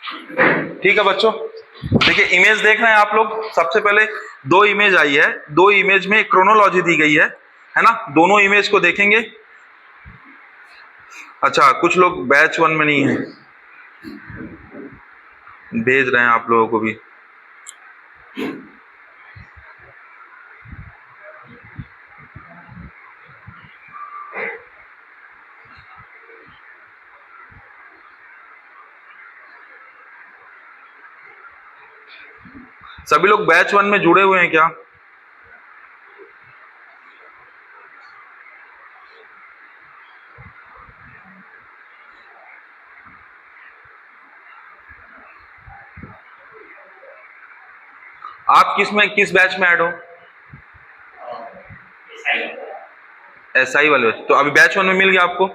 ठीक है बच्चों, देखिए इमेज देख रहे हैं आप लोग। सबसे पहले दो इमेज आई है, दो इमेज में क्रोनोलॉजी दी गई है ना। दोनों इमेज को देखेंगे। अच्छा, कुछ लोग बैच 1 में नहीं है, भेज रहे हैं आप लोगों को भी। सभी लोग बैच 1 में जुड़े हुए हैं क्या? आप किस बैच में ऐड हो? एसआई वाले बैच। तो अभी बैच 1 में मिल गया आपको?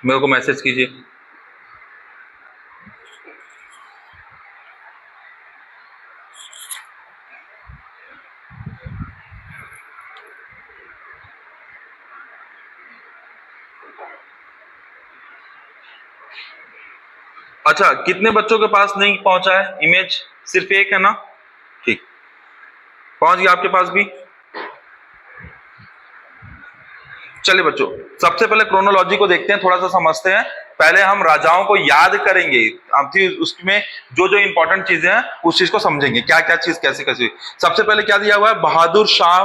मेरे को मैसेज कीजिए। अच्छा, कितने बच्चों के पास नहीं पहुंचा है इमेज? सिर्फ एक है ना? ठीक, पहुंच गया आपके पास भी। चलिए बच्चों, सबसे पहले क्रोनोलॉजी को देखते हैं, थोड़ा सा समझते हैं। पहले हम राजाओं को याद करेंगे, अब फिर उसमें जो जो इंपॉर्टेंट चीजें हैं उस चीज को समझेंगे, क्या क्या चीज कैसे कैसे। सबसे पहले क्या दिया हुआ है? बहादुर शाह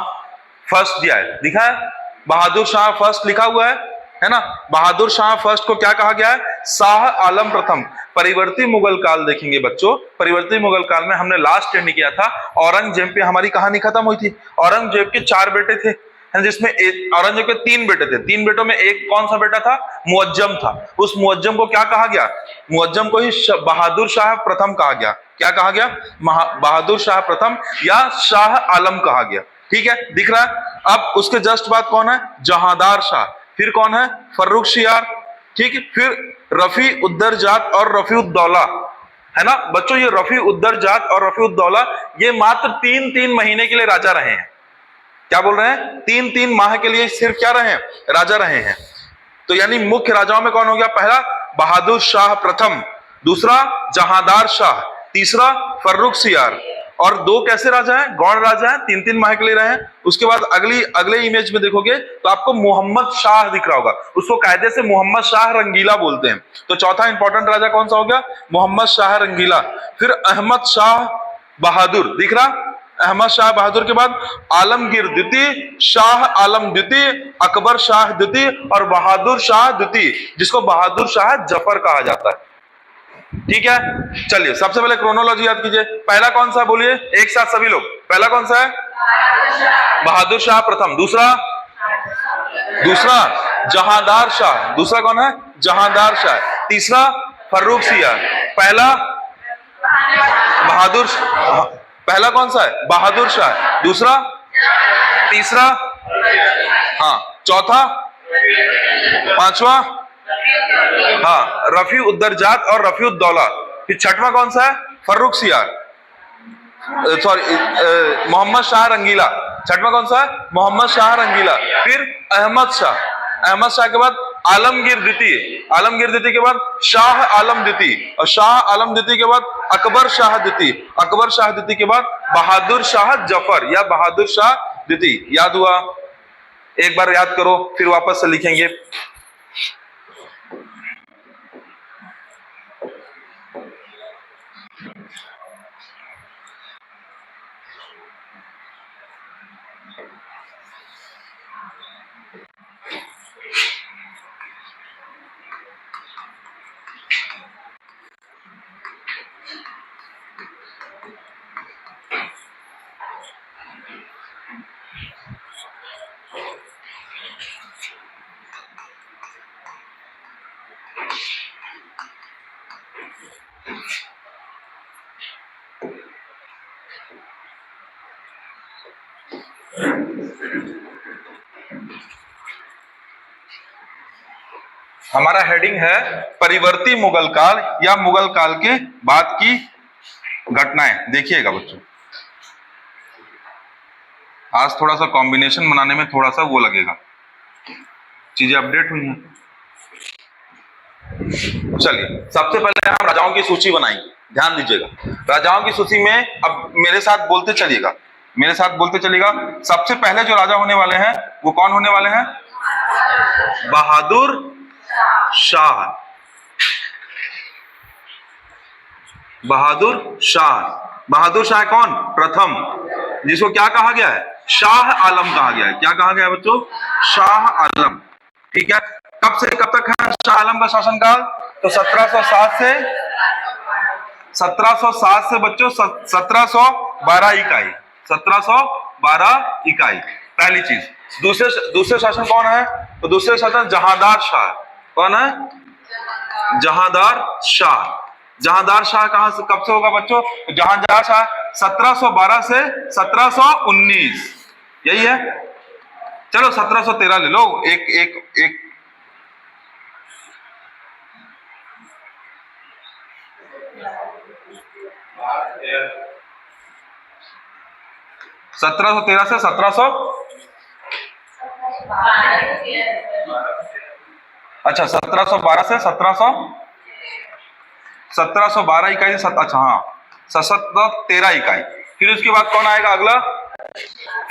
फर्स्ट दिया है, दिखा है? बहादुर शाह फर्स्ट लिखा हुआ है ना। बहादुर शाह फर्स्ट को क्या कहा गया है? शाह आलम प्रथम। परिवर्ती मुगल काल देखेंगे बच्चों, परिवर्ती मुगल काल में हमने लास्ट एंड किया था, औरंगजेब पे हमारी कहानी खत्म हुई थी। औरंगजेब के 4 बेटे थे, जिसमें औरंगजेब के 3 बेटे थे। 3 बेटों में एक कौन सा बेटा था? मुअज्जम था। उस मुअज्जम को क्या कहा गया? मुअज्जम को ही बहादुर शाह प्रथम कहा गया। क्या कहा गया? बहादुर शाह प्रथम या शाह आलम कहा गया। ठीक है, दिख रहा है? अब उसके जस्ट बाद कौन है? जहांदार शाह। फिर कौन है? फर्रुखशियार। ठीक है, फिर रफी उद्दरजात और रफी उद्दौला, है ना बच्चों। ये रफी उद्दरजात और रफी उद्दौला ये मात्र 3-3 महीने के लिए राजा रहे हैं। क्या बोल रहे हैं? 3-3 माह के लिए सिर्फ क्या रहे हैं? राजा रहे हैं। तो यानी मुख्य राजाओं में कौन हो गया? पहला बहादुर शाह प्रथम, दूसरा जहांदार शाह, तीसरा फर्रुखसियार, और 2 कैसे राजा हैं? गौड़ राजा हैं, 3-3 माह के लिए रहे हैं। उसके बाद अगले इमेज में देखोगे तो आपको मोहम्मद शाह दिख रहा होगा, उसको कायदे से मोहम्मद शाह रंगीला बोलते हैं। तो चौथा इंपॉर्टेंट राजा कौन सा हो गया? मोहम्मद शाह रंगीला। फिर अहमद शाह बहादुर, दिख रहा? अहमद शाह बहादुर के बाद आलमगीर द्वितीय, शाह आलम द्वितीय, अकबर शाह द्वितीय और बहादुर शाह द्वितीय, जिसको बहादुर शाह जफर कहा जाता है। ठीक है, चलिए सबसे पहले क्रोनोलॉजी याद कीजिए। पहला कौन सा बोलिए एक साथ सभी लोग? पहला कौन सा है? बहादुर शाह प्रथम। दूसरा जहांदार शाह। दूसरा कौन है? जहांदार शाह। तीसरा फर्रुखसियार। पहला बहादुर, पहला कौन सा है? बहादुर शाह। दूसरा, तीसरा, हाँ, चौथा, पांचवा, हाँ, रफी उद्दरजात और रफी उद्दौला। फिर छठवां कौन सा है? फर्रुखसियार, सॉरी मोहम्मद शाह रंगीला। छठवां कौन सा है? मोहम्मद शाह रंगीला। फिर अहमद शाह, अहमद शाह के बाद आलमगीर द्वितीय, आलमगीर द्वितीय के बाद शाह आलम द्वितीय, और शाह आलम द्वितीय के बाद अकबर शाह द्वितीय, अकबर शाह द्वितीय के बाद बहादुर शाह जफर या बहादुर शाह द्वितीय। याद हुआ? एक बार याद करो फिर वापस से लिखेंगे। हमारा हेडिंग है परिवर्ती मुगल काल या मुगल काल के बाद की घटनाएं। देखिएगा बच्चों, आज थोड़ा सा कॉम्बिनेशन बनाने में थोड़ा सा वो लगेगा, चीजें अपडेट हुई हैं। चलिए सबसे पहले हम राजाओं की सूची बनाएंगे, ध्यान दीजिएगा। राजाओं की सूची में अब मेरे साथ बोलते चलिएगा, मेरे साथ बोलते चलिएगा। सबसे पहले जो राजा होने वाले हैं वो कौन होने वाले हैं? बहादुर शाह। बहादुर शाह। बहादुर शाह कौन? प्रथम, जिसको क्या कहा गया है? शाह आलम कहा गया है। क्या कहा गया है बच्चों? शाह आलम। ठीक है, कब से कब तक है शाह आलम का शासनकाल? तो 1707 से 1707 से बच्चों 1712 इकाई, 1712 इकाई, पहली चीज। दूसरे शासन कौन है? तो दूसरे शासन जहांदार शाह। कौन है? जहांदार शाह। जहांदार शाह कहां से कब से होगा बच्चों? जहांदार शाह 1712 से 1719, यही है। चलो 1713 ले लो, एक एक एक 1713 से 1700, अच्छा 1712 से 1712 इकाई से अच्छा हाँ 1713 इकाई। फिर उसके बाद कौन आएगा अगला?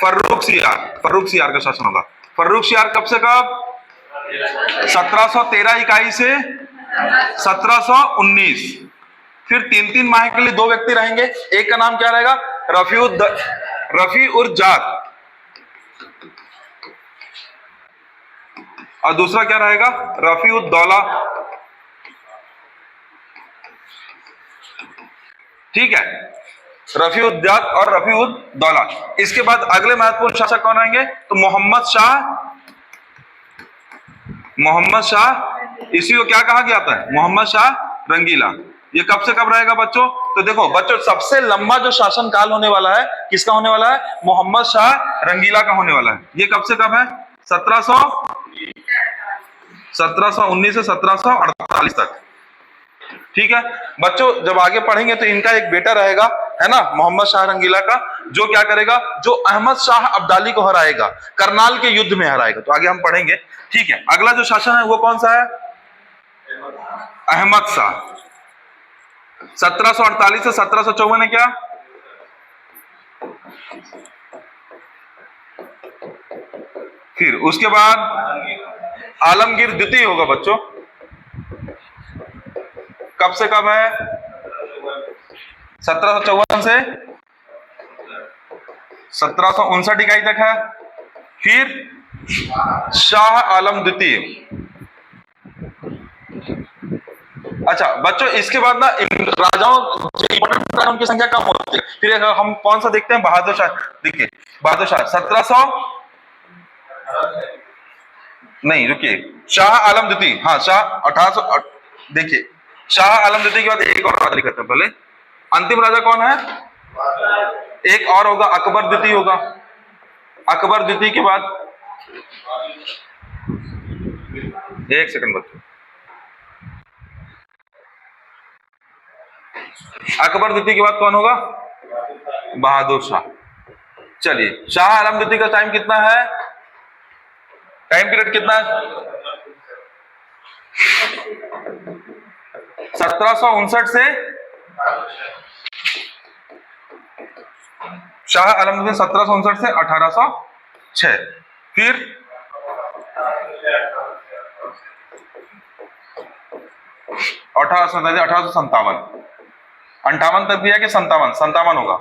फर्रुख सियार। फर्रुख सियार का शासन होगा। फर्रुख सियार कब से कब? 1713 इकाई से 1719। फिर 3-3 माह के लिए 2 व्यक्ति रहेंगे। एक का नाम क्या रहेगा? रफी उर जात, और दूसरा क्या रहेगा? रफी उद दौला। ठीक है, रफी उद जात और रफी उद दौला। इसके बाद अगले महत्वपूर्ण शासक कौन रहेंगे? तो मोहम्मद शाह। मोहम्मद शाह, इसी को क्या कहा गया था? मोहम्मद शाह रंगीला। ये कब से कब रहेगा बच्चों? तो देखो बच्चों, सबसे लंबा जो शासन काल होने वाला है किसका होने वाला है? मोहम्मद शाह रंगीला का होने वाला है। ये कब से कब है? 1719 से 1748 तक। ठीक है बच्चों, जब आगे पढ़ेंगे तो इनका एक बेटा रहेगा, है ना, मोहम्मद शाह रंगीला का, जो क्या करेगा? जो अहमद शाह अब्दाली को हराएगा, करनाल के युद्ध में हराएगा। तो आगे हम पढ़ेंगे। ठीक है, अगला जो शासन है वो कौन सा है? अहमद शाह। 1748 से 1754 है क्या? फिर उसके बाद आलमगीर द्वितीय होगा बच्चों। कब से कब है? 1754 से 1759 इकाई तक है। फिर शाह आलम द्वितीय। अच्छा बच्चों, इसके बाद ना राजाओं इंपॉर्टेंट राजाओं की संख्या कम होती है। फिर हम कौन सा देखते हैं? बहादुर शाह। देखिए बहादुर शाह 1700 नहीं, रुकिए, शाह आलम द्वितीय। हाँ, शाह 1800। देखिए शाह आलम द्वितीय के बाद एक और राजा लिखते हैं पहले। अंतिम राजा कौन है? एक और होगा, अकबर द्वितीय होगा। अकबर द्वितीय के बाद, एक सेकंड बच्चों, अकबर द्वितीय के बाद कौन होगा? बहादुर शाह। चलिए, शाह आलम द्वितीय का टाइम कितना है? टाइम पीरियड कितना है? 1759 से शाह आलम द्वितीय 1759 से 1806। फिर 1857 58 तक दिया कि 57 होगा?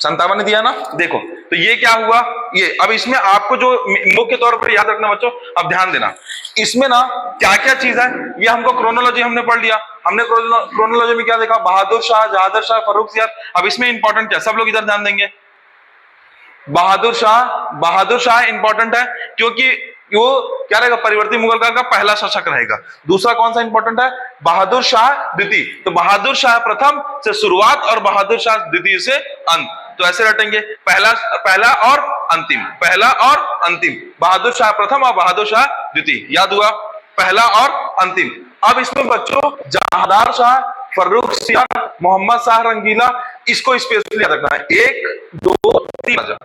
57 दिया ना। देखो तो ये क्या हुआ? ये अब इसमें आपको जो मुख्य तौर पर याद रखना बच्चों, अब ध्यान देना, इसमें ना क्या क्या चीज है। ये हमको क्रोनोलॉजी हमने पढ़ लिया। हमने क्रोनोलॉजी में क्या देखा? बहादुर शाह, जहादर शाह, फर्रुख सियार। अब इसमें इंपॉर्टेंट क्या? सब लोग इधर ध्यान देंगे। बहादुर शाह इंपॉर्टेंट है क्योंकि वो क्या रहेगा? परिवर्ती मुगल काल का पहला शासक रहेगा। दूसरा कौन सा इंपॉर्टेंट है? बहादुर शाह द्वितीय। तो बहादुर शाह प्रथम से शुरुआत और बहादुर शाह द्वितीय से अंत। तो ऐसे रटेंगे, पहला और अंतिम, पहला और अंतिम। बहादुर शाह प्रथम और बहादुर शाह द्वितीय, याद हुआ? पहला और अंतिम। अब इसमें बच्चों जहांदार शाह, फर्रुख सियार मोहम्मद शाह रंगीला, इसको स्पेशली याद रखना है। 1 2 3 राजा।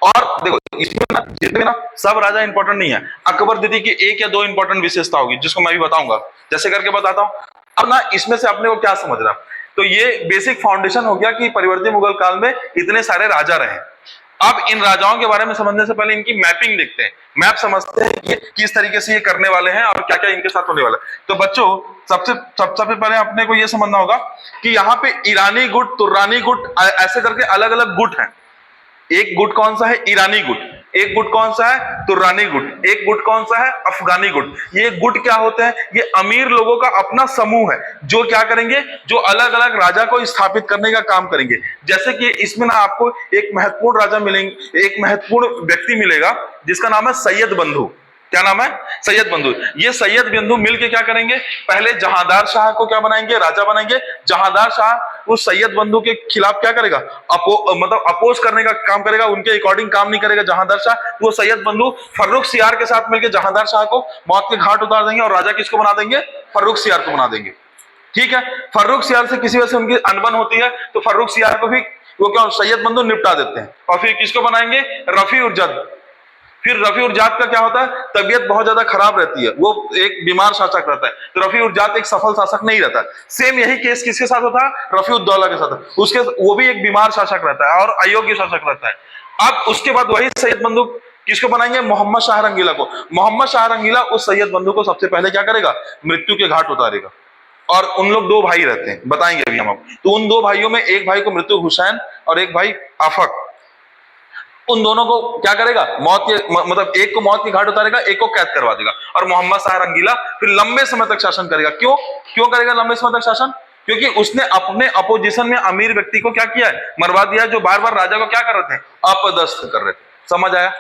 और देखो इसमें ना जितने ना सब राजा इंपॉर्टेंट नहीं है, अकबर द्वितीय की 1 या 2 इंपॉर्टेंट विशेषता होगी जिसको मैं भी बताऊंगा, जैसे करके बताता हूं। अब ना इसमें से अपने को क्या समझना, तो ये बेसिक फाउंडेशन हो गया कि परिवर्तित मुगल काल में इतने सारे राजा रहे। अब इन राजाओं के बारे में समझने से पहले इनकी मैपिंग देखते हैं, मैप समझते हैं ये किस तरीके से ये करने वाले हैं और क्या क्या इनके साथ होने वाला है। तो बच्चों सबसे पहले अपने को ये समझना होगा कि यहाँ पे ईरानी गुट, तुर्रानी गुट, ऐसे करके अलग अलग गुट हैं। एक गुट कौन सा है? ईरानी गुट। एक गुट कौन सा है? तुर्रानी गुट। एक गुट कौन सा है? अफगानी गुट। ये गुट क्या होते हैं? ये अमीर लोगों का अपना समूह है जो क्या करेंगे, जो अलग अलग राजा को स्थापित करने का काम करेंगे। जैसे कि इसमें ना आपको एक महत्वपूर्ण राजा मिलेंगे, एक महत्वपूर्ण व्यक्ति मिलेगा जिसका नाम है सैयद बंधु। क्या नाम है? सैयद बंधु। ये सैयद बंधु मिलके क्या करेंगे, पहले जहांदार शाह को क्या बनाएंगे? राजा बनाएंगे। जहांदार शाह उस सैयद बंधु के खिलाफ क्या करेगा? मतलब अपोज करने का काम करेगा, उनके अकॉर्डिंग काम नहीं करेगा जहांदार शाह। तो वो सैयद बंधु फर्रुख सियार के साथ मिलकर जहांदार शाह को मौत के घाट उतार देंगे और राजा किसको बना देंगे? फर्रुख सियार को बना देंगे। ठीक है, फर्रुख सियार से किसी वजह से उनकी अनबन होती है तो फर्रुख सियार को भी वो क्या सैयद बंधु निपटा देते हैं और फिर किसको बनाएंगे? रफी उर जद। फिर रफी उर जात का क्या होता है? तबियत बहुत ज्यादा खराब रहती है, वो एक बीमार शासक रहता है, तो रफी उर जात एक सफल शासक नहीं रहता। सेम यही केस किसके साथ होता है? रफी उद दौला के साथ। उसके वो भी एक बीमार शासक रहता है और अयोग्य शासक रहता है। अब उसके बाद वही सैयद बंधु किसको बनाएंगे? मोहम्मद शाह रंगीला को। मोहम्मद शाह रंगीला उस सैयद बंधु को सबसे पहले क्या करेगा? मृत्यु के घाट उतारेगा। और उन लोग 2 भाई रहते हैं, बताएंगे अभी हम आपको। तो उन 2 भाइयों में एक भाई को मृत्यु हुसैन और एक भाई आफक, उन दोनों को क्या करेगा? मौत के मतलब एक को मौत के घाट उतारेगा, एक को कैद करवा देगा। और मोहम्मद शाह रंगीला फिर लंबे समय तक शासन करेगा। क्यों करेगा लंबे समय तक शासन? क्योंकि उसने अपने अपोजिशन में अमीर व्यक्ति को क्या किया है? मरवा दिया, जो बार बार राजा को क्या कर रहे थे? अपदस्थ कर रहे थे। समझ आया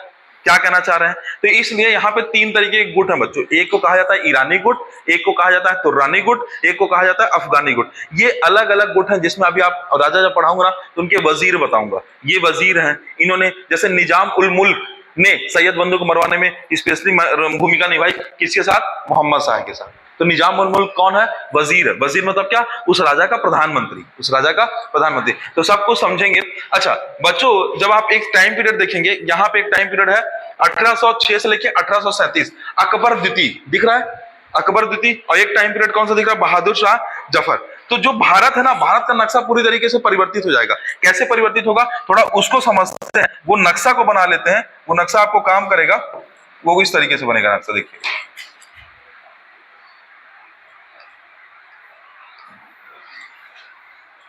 क्या कहना चाह रहे हैं? तो इसलिए यहाँ पे 3 तरीके के गुट हैं बच्चों। एक को कहा जाता है ईरानी गुट, एक को कहा जाता है तुर्रानी गुट, एक को कहा जाता है अफगानी गुट। ये अलग अलग गुट हैं जिसमें अभी आप राजा जब पढ़ाऊंगा ना तो उनके वजीर बताऊंगा। ये वजीर हैं, इन्होंने जैसे निजाम उल मुल्क ने सैयद बंधु को मरवाने में स्पेशली भूमिका निभाई, किसके साथ? मोहम्मद शाह के साथ। तो निजाम उल मुल्क कौन है? वजीर है। वजीर मतलब क्या? उस राजा का प्रधानमंत्री, उस राजा का प्रधानमंत्री। तो सब कुछ समझेंगे। अच्छा बच्चों, जब आप एक टाइम पीरियड देखेंगे, यहाँ पे एक टाइम पीरियड है 1806 से लेके 1837, अकबर द्वितीय दिख रहा है, अकबर द्वितीय। और एक टाइम पीरियड कौन सा दिख रहा है? बहादुर शाह जफर। तो जो भारत है ना, भारत का नक्शा पूरी तरीके से परिवर्तित हो जाएगा। कैसे परिवर्तित होगा, थोड़ा उसको समझते हैं। वो नक्शा को बना लेते हैं, वो नक्शा आपको काम करेगा। वो इस तरीके से बनेगा नक्शा, देखिए।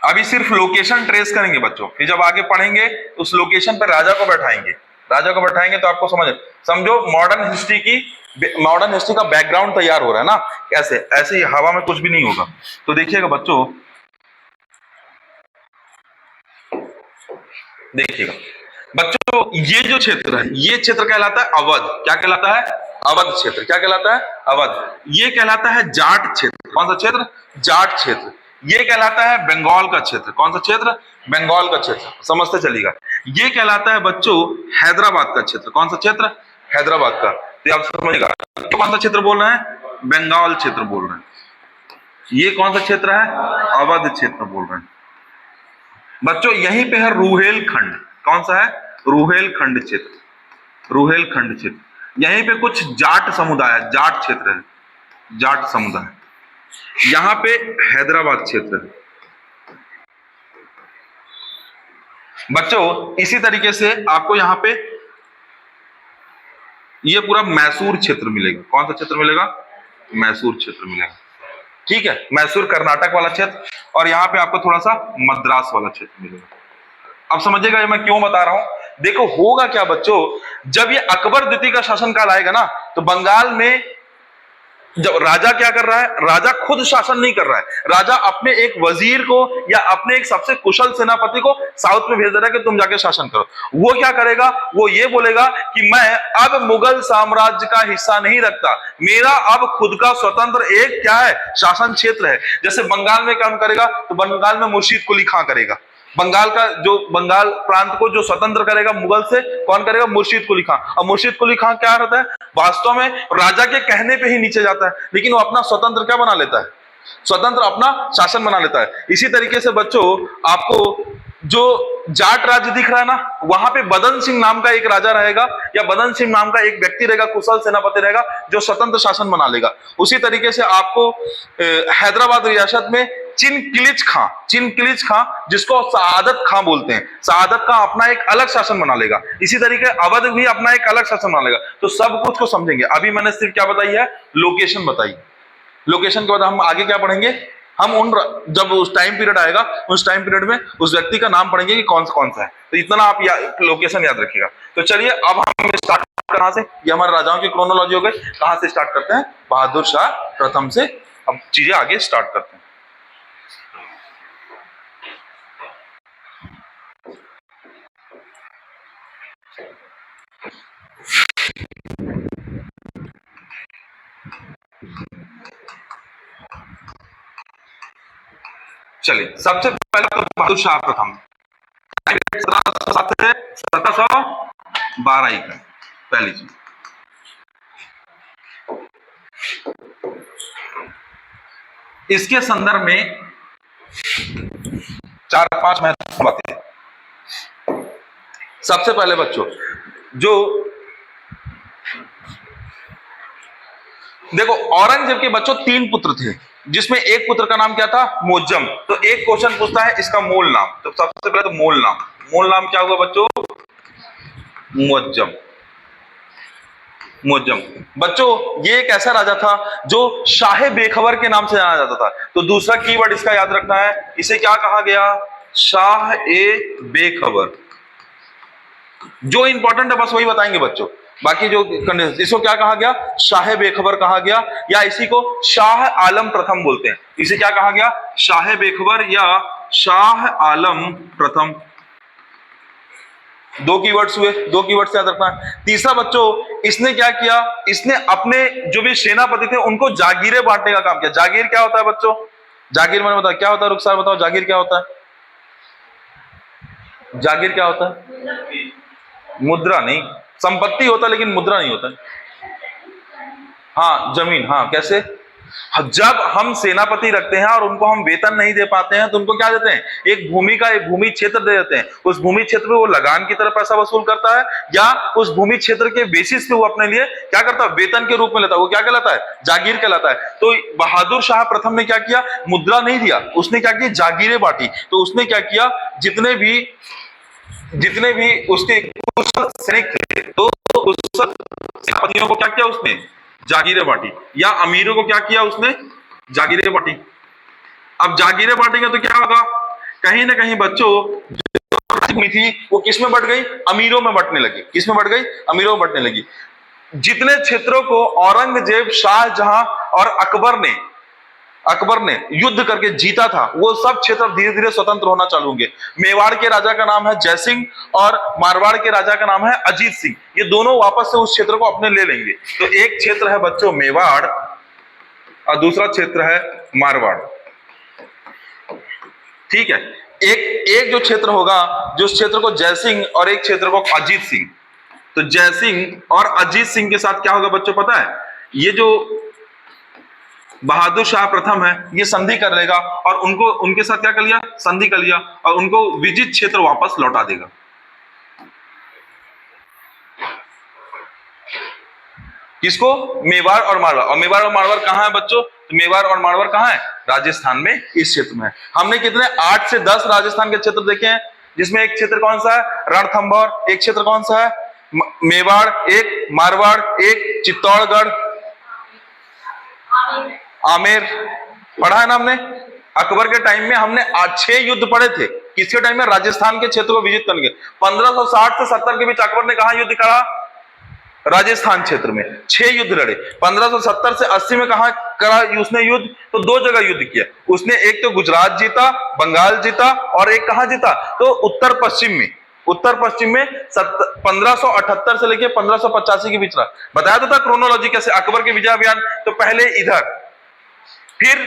अभी सिर्फ लोकेशन ट्रेस करेंगे बच्चों, फिर जब आगे पढ़ेंगे उस लोकेशन पर राजा को बैठाएंगे। राजा को बैठाएंगे तो आपको समझो मॉडर्न हिस्ट्री का बैकग्राउंड तैयार हो रहा है ना। कैसे? ऐसे ही हवा में कुछ भी नहीं होगा। तो देखिएगा बच्चों, देखिएगा बच्चों, ये जो क्षेत्र है, ये क्षेत्र कहलाता है अवध। क्या कहलाता है? अवध क्षेत्र। क्या कहलाता है? अवध। ये कहलाता है जाट क्षेत्र। कौन सा क्षेत्र? जाट क्षेत्र। ये कहलाता है बंगाल का क्षेत्र। कौन सा क्षेत्र? बंगाल का क्षेत्र। समझते चलिएगा। ये कहलाता है बच्चों हैदराबाद का क्षेत्र। कौन सा क्षेत्र? हैदराबाद का। तो आप समझिएगा, तो कौन सा क्षेत्र बोल रहे हैं? बंगाल क्षेत्र बोल रहे हैं। ये कौन सा क्षेत्र है? अवध क्षेत्र बोल रहे हैं बच्चों। यहीं पे है रुहेलखंड। कौन सा है? रुहेलखंड क्षेत्र। रुहेलखंड क्षेत्र। यहीं पे कुछ जाट समुदाय है, जाट क्षेत्र है, जाट समुदाय। यहां पे हैदराबाद क्षेत्र है बच्चों। इसी तरीके से आपको यहां पे ये पूरा मैसूर क्षेत्र मिलेगा। कौन सा क्षेत्र मिलेगा? मैसूर क्षेत्र मिलेगा। ठीक है, मैसूर कर्नाटक वाला क्षेत्र। और यहां पे आपको थोड़ा सा मद्रास वाला क्षेत्र मिलेगा। अब समझिएगा ये मैं क्यों बता रहा हूं। देखो होगा क्या बच्चों, जब ये अकबर द्वितीय का शासनकाल आएगा ना, तो बंगाल में जब राजा क्या कर रहा है, राजा खुद शासन नहीं कर रहा है, राजा अपने एक वजीर को या अपने एक सबसे कुशल सेनापति को साउथ में भेज दे रहा है कि तुम जाके शासन करो। वो क्या करेगा? वो ये बोलेगा कि मैं अब मुगल साम्राज्य का हिस्सा नहीं रखता, मेरा अब खुद का स्वतंत्र एक क्या है? शासन क्षेत्र है। जैसे बंगाल में काम करेगा तो बंगाल में मुर्शीद कुली खां करेगा। बंगाल का जो बंगाल प्रांत को जो स्वतंत्र करेगा मुगल से, कौन करेगा? मुर्शीद कुली खां। और मुर्शीद कुली खां क्या रहता है? वास्तव में राजा के कहने पे ही नीचे जाता है, लेकिन वो अपना स्वतंत्र क्या बना लेता है? स्वतंत्र अपना शासन बना लेता है। इसी तरीके से बच्चों आपको जो जाट राज्य दिख रहा है ना, वहां पे बदन सिंह नाम का एक राजा रहेगा या बदन सिंह नाम का एक व्यक्ति रहेगा, कुशल सेनापति रहेगा, जो स्वतंत्र शासन बना लेगा। उसी तरीके से आपको हैदराबाद रियासत में चिनकिलिच खां जिसको सआदत खां बोलते हैं, सआदत खां अपना एक अलग शासन बना लेगा। इसी तरीके अवध भी अपना एक अलग शासन बना लेगा। तो सब कुछ को समझेंगे। अभी मैंने सिर्फ क्या बताई है, लोकेशन बताई। लोकेशन के बाद हम आगे क्या पढ़ेंगे, हम जब उस टाइम पीरियड आएगा, उस टाइम पीरियड में उस व्यक्ति का नाम पढ़ेंगे कि कौन सा है। तो इतना आप लोकेशन याद रखिएगा। तो चलिए अब हम स्टार्ट कहां से, ये हमारे राजाओं की क्रोनोलॉजी हो गई। कहां से स्टार्ट करते हैं, बहादुर शाह प्रथम से अब चीजें आगे स्टार्ट करते हैं। चलिए सबसे पहले तो बहादुर शाह प्रथम 1712 का पहली चीज। इसके संदर्भ में 4-5 महत्वपूर्ण बातें। सबसे पहले बच्चों, जो देखो औरंगजेब के बच्चों 3 पुत्र थे, जिसमें एक पुत्र का नाम क्या था, मुअज्जम। तो एक क्वेश्चन पूछता है इसका मूल नाम। तो सबसे पहले तो मूल नाम क्या हुआ बच्चों, मुअज्जम। बच्चों ये एक ऐसा राजा था जो शाह बेखबर के नाम से जाना जाता था। तो दूसरा कीवर्ड इसका याद रखना है, इसे क्या कहा गया, शाह ए बेखबर। जो इंपॉर्टेंट है बस वही बताएंगे बच्चों, बाकी जो कंडीशन, इसको क्या कहा गया, शाह बेखबर कहा गया, या इसी को शाह आलम प्रथम बोलते हैं। इसे क्या कहा गया, शाह बेखबर या शाह आलम प्रथम। 2 कीवर्ड्स हुए, 2 कीवर्ड्स याद रखना है। तीसरा बच्चों, इसने क्या किया, इसने अपने जो भी सेनापति थे उनको जागीरें बांटने का काम किया। जागीर क्या होता है बच्चों, जागीर मैंने बताया क्या होता है, रुखसार बताओ, जागीर क्या होता है, जागीर क्या होता है, मुद्रा नहीं, संपत्ति होता है लेकिन मुद्रा नहीं होता है। हाँ जमीन, हाँ कैसे, जब हम सेनापति रखते हैं और उनको हम वेतन नहीं दे पाते हैं तो उनको क्या देते हैं, एक भूमि क्षेत्र दे देते हैं। उस भूमि क्षेत्र पे वो लगान की तरह पैसा वसूल करता है, या उस भूमि क्षेत्र के बेसिस पे वो अपने लिए क्या करता है, वेतन के रूप में लेता है। वो क्या कहलाता है, जागीर कहलाता है। तो बहादुर शाह प्रथम ने क्या किया, मुद्रा नहीं दिया, उसने क्या किया, जागीरें बांटी। तो उसने क्या किया, जितने भी उसके सैनिक थे तो उस सेनापतियों को क्या किया, उसने जागीरें बांटी, या अमीरों को क्या किया, उसने जागीरें बांटी। अब जागीरें बांटेंगे तो क्या होगा, कहीं ना कहीं बच्चों जो भूमि थी वो किस में बढ़ गई, अमीरों में बंटने लगी। किस में बढ़ गई, अमीरों में बंटने लगी। जितने क्षेत्रों को औरंगजेब, शाहजहां और अकबर ने युद्ध करके जीता था, वो सब क्षेत्र धीरे धीरे स्वतंत्र होना चालू होंगे। मेवाड़ के राजा का नाम है जय सिंह और मारवाड़ के राजा का नाम है अजीत सिंह। ये दोनों वापस से उस क्षेत्र को अपने ले लेंगे। तो एक क्षेत्र है बच्चों मेवाड़ और दूसरा क्षेत्र है मारवाड़। ठीक है, एक जो क्षेत्र होगा, जो क्षेत्र को जय सिंह और एक क्षेत्र को अजीत सिंह। तो जय सिंह और अजीत सिंह के साथ क्या होगा बच्चों पता है, ये जो बहादुर शाह प्रथम है ये संधि कर लेगा और उनके साथ क्या कर लिया, संधि कर लिया, और उनको विजित क्षेत्र वापस लौटा देगा। किसको, मेवाड़ और मारवाड़। और मेवाड़ और मारवाड़ कहां है बच्चों, तो मेवाड़ और मारवाड़ कहां है, राजस्थान में, इस क्षेत्र में। हमने कितने 8 से 10 राजस्थान के क्षेत्र देखे हैं, जिसमें एक क्षेत्र कौन सा है, रणथंभौर, एक क्षेत्र कौन सा है, मेवाड़, एक मारवाड़, एक चित्तौड़गढ़, आमेर। पढ़ा है ना हमने। अकबर के टाइम में हमने 6 युद्ध पढ़े थे। किसके टाइम में, राजस्थान के क्षेत्र को विजित करने के। 1560 से 70 के बीच अकबर ने कहा युद्ध करा, राजस्थान क्षेत्र में 6 युद्ध लड़े। 1570 से 80 में कहा करा उसने युद्ध, तो 2 जगह युद्ध किया उसने। एक तो गुजरात जीता, बंगाल जीता, और एक कहां जीता, तो उत्तर पश्चिम में 1578 से लेकर 1585 के बीच रहा। बताया तो था क्रोनोलॉजी कैसे, अकबर के विजय अभियान, तो पहले इधर, फिर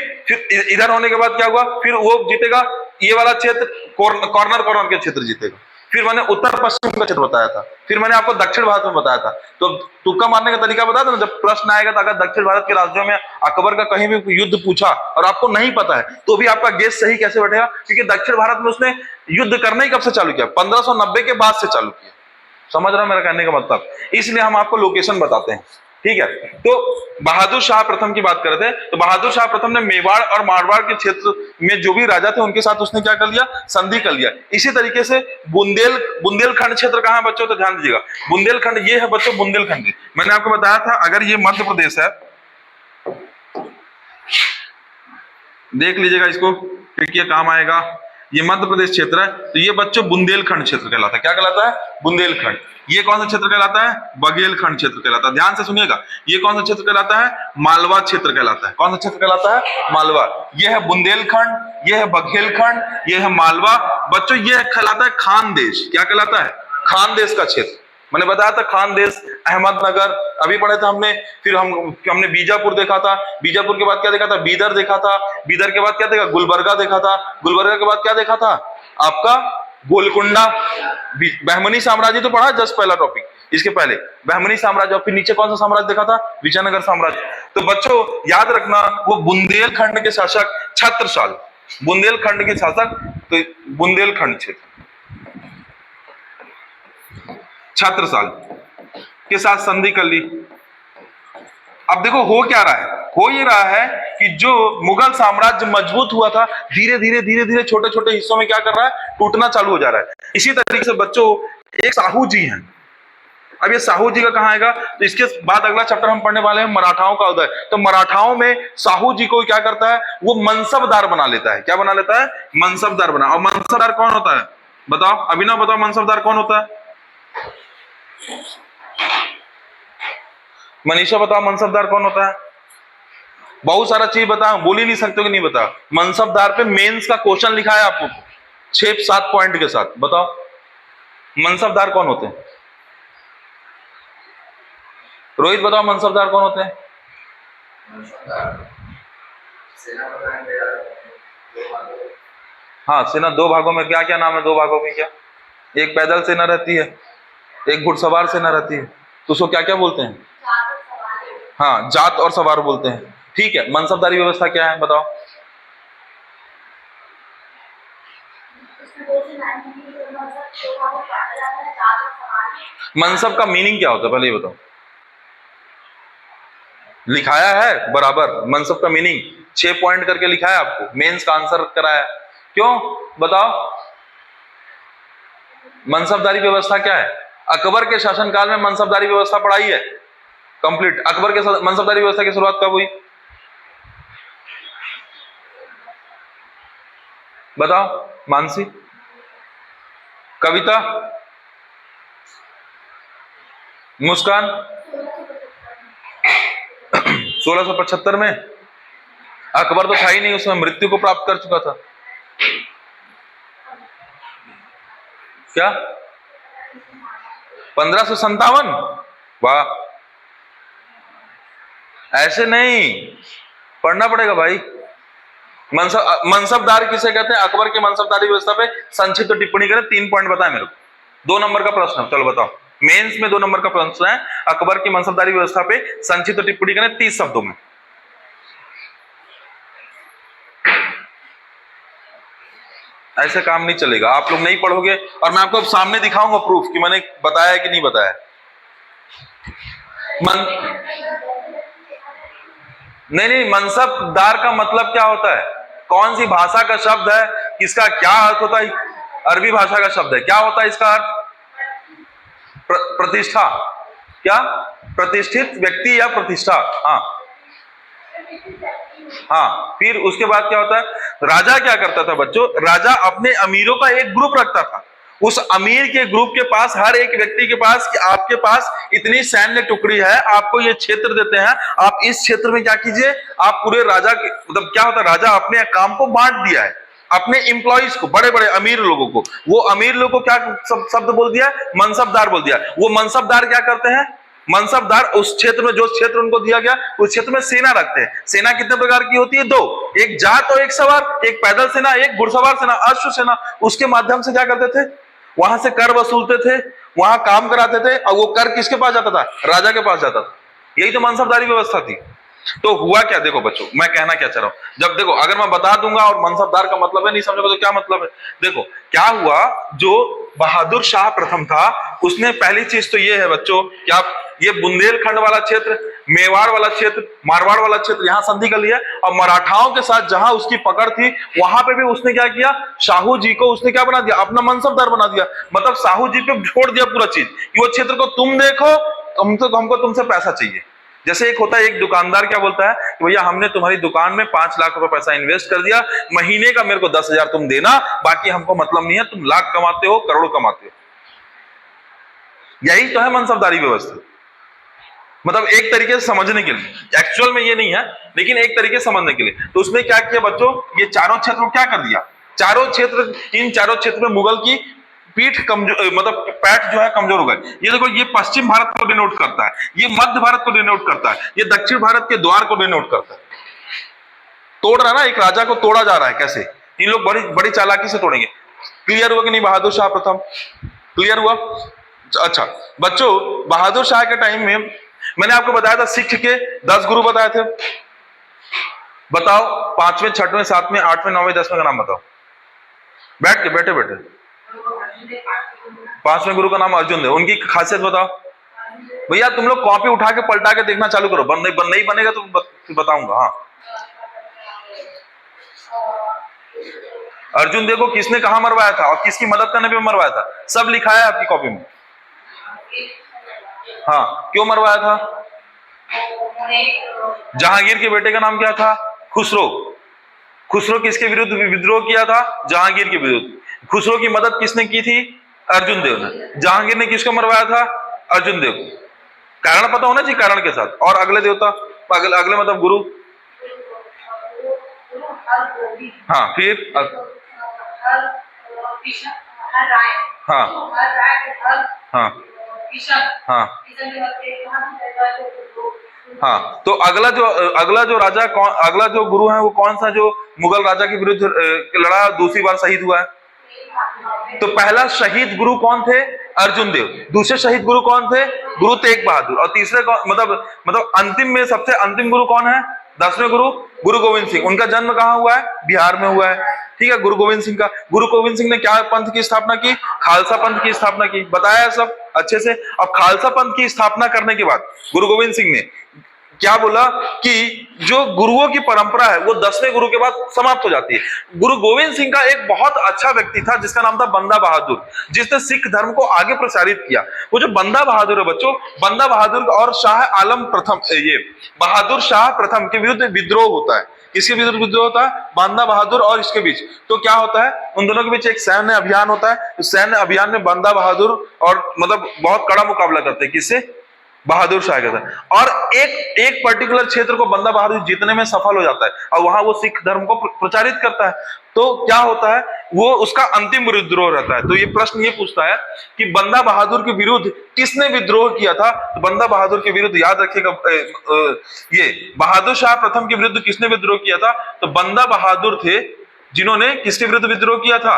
इधर होने के बाद क्या हुआ, फिर वो जीतेगा ये वाला क्षेत्र, कॉर्नर के क्षेत्र जीतेगा। फिर मैंने उत्तर पश्चिम का क्षेत्र बताया था, फिर मैंने आपको दक्षिण भारत में बताया था। तो तुक्का मारने का तरीका बता दो ना, जब प्रश्न आएगा तो अगर दक्षिण भारत के राज्यों में अकबर का कहीं भी युद्ध पूछा और आपको नहीं पता है तो भी आपका गेस सही कैसे बैठेगा, क्योंकि दक्षिण भारत में उसने युद्ध करना ही कब से चालू किया, 1590 के बाद से चालू किया। समझ रहा मेरा कहने का मतलब, इसलिए हम आपको लोकेशन बताते हैं, ठीक है। तो बहादुर शाह प्रथम की बात कर रहे थे, तो बहादुर शाह प्रथम ने मेवाड़ और मारवाड़ के क्षेत्र में जो भी राजा थे उनके साथ उसने क्या कर लिया, संधि कर लिया। इसी तरीके से बुंदेलखंड क्षेत्र कहां है बच्चों, तो ध्यान दीजिएगा, बुंदेलखंड ये है बच्चों, बुंदेलखंड मैंने आपको बताया था, अगर ये मध्य प्रदेश है, देख लीजिएगा इसको क्योंकि ये काम आएगा, ये मध्य प्रदेश क्षेत्र है, तो ये बच्चों बुंदेलखंड क्षेत्र कहलाता है। क्या कहलाता है, बुंदेलखंड। ये कौन सा क्षेत्र कहलाता है, बघेलखंड क्षेत्र कहलाता है। ध्यान से सुनिएगा, ये कौन सा क्षेत्र कहलाता है, मालवा क्षेत्र कहलाता है। कौन सा क्षेत्र कहलाता है, मालवा। ये है बुंदेलखंड, ये है बघेलखंड, ये है मालवा। बच्चों ये कहलाता है खानदेश। क्या कहलाता है, खानदेश का क्षेत्र। मैंने बताया था खानदेश, अहमदनगर अभी पढ़े थे हमने, फिर हमने बीजापुर देखा था, बीजापुर के बाद क्या देखा था, बीदर देखा था, बीदर के बाद क्या देखा, गुलबर्गा देखा था, गुलबर्गा के बाद क्या देखा था आपका, गोलकुंडा। बहमनी साम्राज्य तो पढ़ा जस्ट पहला टॉपिक, इसके पहले बहमनी साम्राज्य, फिर नीचे कौन सा साम्राज्य देखा था, विजयनगर साम्राज्य। तो बच्चों याद रखना, वो बुंदेलखंड के शासक छत्रसाल, बुंदेलखंड के शासक, तो बुंदेलखंड क्षेत्र छत्रसाल के साथ संधि कर ली। अब देखो हो क्या रहा है, हो ये रहा है कि जो मुगल साम्राज्य मजबूत हुआ था, धीरे धीरे छोटे छोटे हिस्सों में क्या कर रहा है, टूटना चालू हो जा रहा है। इसी तरीके से बच्चों एक साहू जी हैं, अब ये साहू जी का कहां आएगा, तो इसके बाद अगला चैप्टर हम पढ़ने वाले हैं मराठाओं का उदय। तो मराठाओं में साहू जी को क्या करता है, वो मनसबदार बना लेता है। क्या बना लेता है, मनसबदार बना। और मनसबदार कौन होता है, बताओ अभिनव, बताओ मनसबदार कौन होता है, मनीषा बताओ मनसबदार कौन होता है। बहुत सारा चीज बताओ, बोल ही नहीं सकते कि नहीं बता। मनसबदार पे मेंस का क्वेश्चन लिखा है आपको 6-7 पॉइंट के साथ, बताओ मनसबदार कौन होते हैं। रोहित बताओ मनसबदार कौन होते हैं। हाँ सेना दो भागों में, क्या क्या नाम है दो भागों में, क्या, एक पैदल सेना रहती है, एक घुड़सवार सेना रहती है, तो उसको क्या क्या बोलते हैं, हाँ जात और सवार बोलते हैं। ठीक है, मनसबदारी व्यवस्था क्या है बताओ। मनसब का मीनिंग क्या होता है पहले ये बताओ, लिखाया है बराबर, मनसब का मीनिंग 6 पॉइंट करके लिखा है आपको, मेंस का आंसर कराया, क्यों बताओ। मनसबदारी व्यवस्था क्या है, अकबर के शासनकाल में मनसबदारी व्यवस्था पढ़ाई है कंप्लीट। अकबर के मनसबदारी व्यवस्था की शुरुआत कब हुई बताओ, मानसी, कविता, मुस्कान, 1675 में। अकबर तो था ही नहीं उसमें, मृत्यु को प्राप्त कर चुका था। क्या 1557, वाह, ऐसे नहीं पढ़ना पड़ेगा भाई। मनसबदार किसे कहते हैं, अकबर के मनसबदारी व्यवस्था पे संक्षिप्त टिप्पणी करें, 3 पॉइंट बताएं मेरे को। 2 नंबर का प्रश्न, चलो बताओ, मेंस में 2 नंबर का प्रश्न है, अकबर की मनसबदारी व्यवस्था पे संक्षिप्त टिप्पणी करें 30 शब्दों में। ऐसे काम नहीं चलेगा, आप लोग नहीं पढ़ोगे और मैं आपको सामने दिखाऊंगा प्रूफ कि मैंने बताया कि नहीं बताया। नहीं, मनसबदार का मतलब क्या होता है, कौन सी भाषा का शब्द है, इसका क्या अर्थ होता है, अरबी भाषा का शब्द है, क्या होता है इसका अर्थ, प्रतिष्ठा, क्या, प्रतिष्ठित व्यक्ति या प्रतिष्ठा। हाँ हाँ, फिर उसके बाद क्या होता है, राजा क्या करता था बच्चों, राजा अपने अमीरों का एक ग्रुप रखता था, उस अमीर के ग्रुप के पास, हर एक व्यक्ति के पास कि आपके पास इतनी सैन्य टुकड़ी है, आपको ये क्षेत्र देते हैं, आप इस क्षेत्र में क्या कीजिए, आप पूरे राजा के, मतलब क्या होता है, राजा अपने काम को बांट दिया है अपने एम्प्लॉइज को, बड़े बड़े अमीर लोगों को। वो अमीर लोगों को क्या शब्द बोल दिया, मनसबदार बोल दिया। वो मनसबदार क्या करते हैं, मनसबदार उस क्षेत्र में, जो क्षेत्र उनको दिया गया उस क्षेत्र में सेना रखते हैं। सेना कितने प्रकार की होती है, 2, एक जात और एक सवार, एक पैदल सेना, एक घुड़सवार सेना, अश्व सेना। उसके माध्यम से क्या करते थे, वहां से कर वसूलते थे, वहां काम कराते थे, और वो कर किसके पास जाता था? राजा के पास जाता था। यही तो मनसबदारी व्यवस्था थी। तो हुआ क्या, देखो बच्चों, मैं कहना क्या चाह रहा हूं, जब देखो अगर मैं बता दूंगा और मनसबदार का मतलब है नहीं समझोगे तो क्या मतलब है? देखो क्या हुआ, जो बहादुर शाह प्रथम था, उसने पहली चीज तो ये है बच्चों, क्या ये बुंदेलखंड वाला क्षेत्र, मेवाड़ वाला क्षेत्र, मारवाड़ वाला क्षेत्र, यहां संधि कर लिया, और मराठाओं के साथ जहां उसकी पकड़ थी वहां पे भी उसने क्या किया, शाहू जी को उसने क्या बना दिया, अपना मनसबदार बना दिया। मतलब साहू जी पे छोड़ दिया पूरा चीज कि वो क्षेत्र को तुम देखो, हमको तुमसे पैसा चाहिए। जैसे एक होता है, एक दुकानदार क्या बोलता है कि भैया हमने तुम्हारी दुकान में 5 लाख रुपए पैसा इन्वेस्ट कर दिया, महीने का मेरे को 10,000 तुम देना, बाकी हमको मतलब नहीं है, तुम लाख कमाते हो करोड़ कमाते हो। यही तो है मनसबदारी व्यवस्था। मतलब एक तरीके से समझने के लिए, एक्चुअल में ये नहीं है लेकिन एक तरीके से समझने के लिए। तो उसने क्या किया बच्चों, ये चारों क्षेत्र को क्या कर दिया, चारों क्षेत्र, इन चारों क्षेत्र में मुगल की पीठ कमजोर, मतलब पैठ जो है कमजोर हो गए। ये देखो, ये पश्चिम भारत को डिनोट करता है, ये मध्य भारत को डिनोट करता है, ये दक्षिण भारत के द्वार को डिनोट करता है। तोड़ रहा ना, एक राजा को तोड़ा जा रहा है, कैसे इन लोग बड़ी बड़ी चालाकी से तोड़ेंगे। क्लियर हुआ कि नहीं बहादुर शाह प्रथम? क्लियर हुआ? अच्छा बच्चों, बहादुर शाह के टाइम में मैंने आपको बताया था सिख के 10 गुरु बताए थे। बताओ 5वें 6वें 7वें 8वें 9वें 10वें का नाम बताओ, बैठ के, बैठे बैठे। 5वें गुरु का नाम अर्जुन देव, उनकी खासियत बताओ। भैया तुम लोग कॉपी उठा के पलटा के देखना चालू करो, नहीं बनेगा तो बताऊंगा। हाँ, अर्जुन देव को किसने कहा मरवाया था और किसकी मदद करने पे मरवाया था, सब लिखा है आपकी कॉपी में। हाँ, क्यों मरवाया था? जहांगीर के बेटे का नाम क्या था? खुसरो। खुसरो किसके विरुद्ध विद्रोह किया था? जहांगीर के विरुद्ध। खुसरो की मदद किसने की थी? अर्जुन देव ने। जहांगीर ने किसको मरवाया था? अर्जुन देव को। कारण पता होना चाहिए, कारण के साथ। और अगले देवता, अगले मतलब गुरु। हाँ, फिर हाँ हाँ हाँ हाँ। तो अगला जो राजा कौन, अगला जो गुरु है वो कौन सा, जो मुगल राजा के विरुद्ध लड़ा, दूसरी बार शहीद हुआ है? तो पहला शहीद गुरु कौन थे? अर्जुन देव। दूसरे शहीद गुरु कौन थे? गुरु तेग बहादुर। और तीसरे मतलब अंतिम में सबसे अंतिम गुरु कौन है? 10वें गुरु गुरु गोविंद सिंह। उनका जन्म कहाँ हुआ है? बिहार में हुआ है। ठीक है, गुरु गोविंद सिंह का। गुरु गोविंद सिंह ने क्या पंथ की स्थापना की? खालसा पंथ की स्थापना की। बताया सब अच्छे से। अब खालसा पंथ की स्थापना करने के बाद गुरु गोविंद सिंह ने क्या बोला कि जो गुरुओं की परंपरा है वो 10वें गुरु के बाद समाप्त हो जाती है। गुरु गोविंद सिंह का एक बहुत अच्छा व्यक्ति था जिसका नाम था बंदा बहादुर, जिसने सिख धर्म को आगे प्रचारित किया। वो जो बंदा बहादुर है बच्चों, बंदा बहादुर और शाह आलम प्रथम, ये बहादुर शाह प्रथम के विरुद्ध विद्रोह होता है। किसके विरुद्ध विद्रोह होता है? बंदा बहादुर और इसके बीच। तो क्या होता है, उन दोनों के बीच एक सैन्य अभियान होता है। तो सैन्य अभियान में बंदा बहादुर और मतलब बहुत कड़ा मुकाबला करते हैं, किससे? बहादुर शाह के साथ। और एक पर्टिकुलर क्षेत्र को बंदा बहादुर जीतने में सफल हो जाता है और वहां वो सिख धर्म को प्रचारित करता है। तो क्या होता है, वो उसका अंतिम विद्रोह रहता है। तो ये प्रश्न ये पूछता है कि बंदा बहादुर के विरुद्ध किसने विद्रोह किया था? तो बंदा बहादुर के विरुद्ध याद रखिएगा, ये बहादुर शाह प्रथम के विरुद्ध किसने विद्रोह किया था? तो बंदा बहादुर थे जिन्होंने किसके विरुद्ध विद्रोह किया था?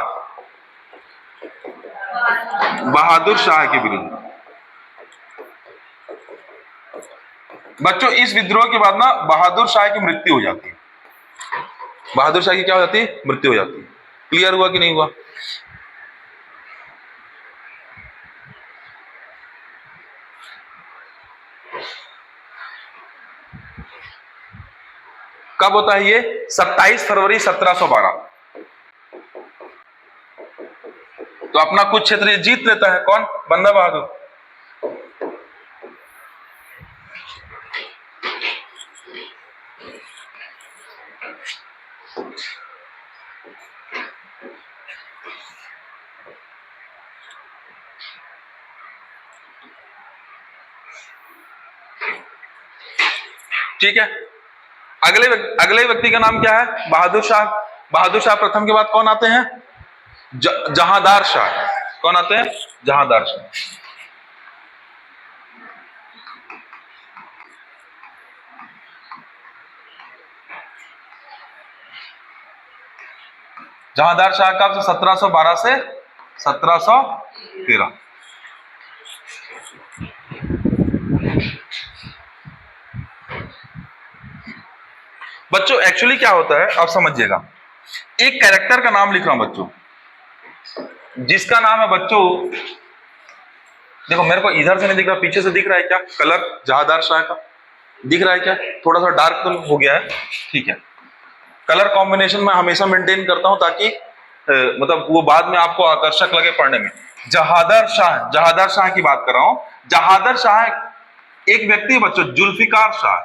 बहादुर शाह के विरुद्ध। बच्चों इस विद्रोह के बाद ना बहादुर शाह की मृत्यु हो जाती है। बहादुर शाह की क्या हो जाती है? मृत्यु हो जाती है। क्लियर हुआ कि नहीं हुआ? कब होता है ये? 27 फरवरी 1712। तो अपना कुछ क्षेत्र जीत लेता है कौन? बंदा बहादुर। ठीक है, अगले व्यक्ति का नाम क्या है? बहादुर शाह। बहादुर शाह प्रथम के बाद कौन आते हैं? जहांदार शाह। कौन आते हैं? जहांदार शाह। जहांदार शाह का 1712 से 1700 13। बच्चों एक्चुअली क्या होता है आप समझिएगा, एक कैरेक्टर का नाम लिख रहा हूं बच्चों, जिसका नाम है बच्चों, देखो मेरे को इधर से नहीं दिख रहा, पीछे से दिख रहा है क्या कलर जहादार शाह का, दिख रहा है क्या? थोड़ा सा डार्क हो गया है, ठीक है। कलर कॉम्बिनेशन मैं हमेशा मेंटेन करता हूं ताकि मतलब वो बाद में आपको आकर्षक लगे पढ़ने में। जहादार शाह की बात कर रहा हूं। जहादार शाह एक व्यक्ति है बच्चों, जुल्फिकार शाह।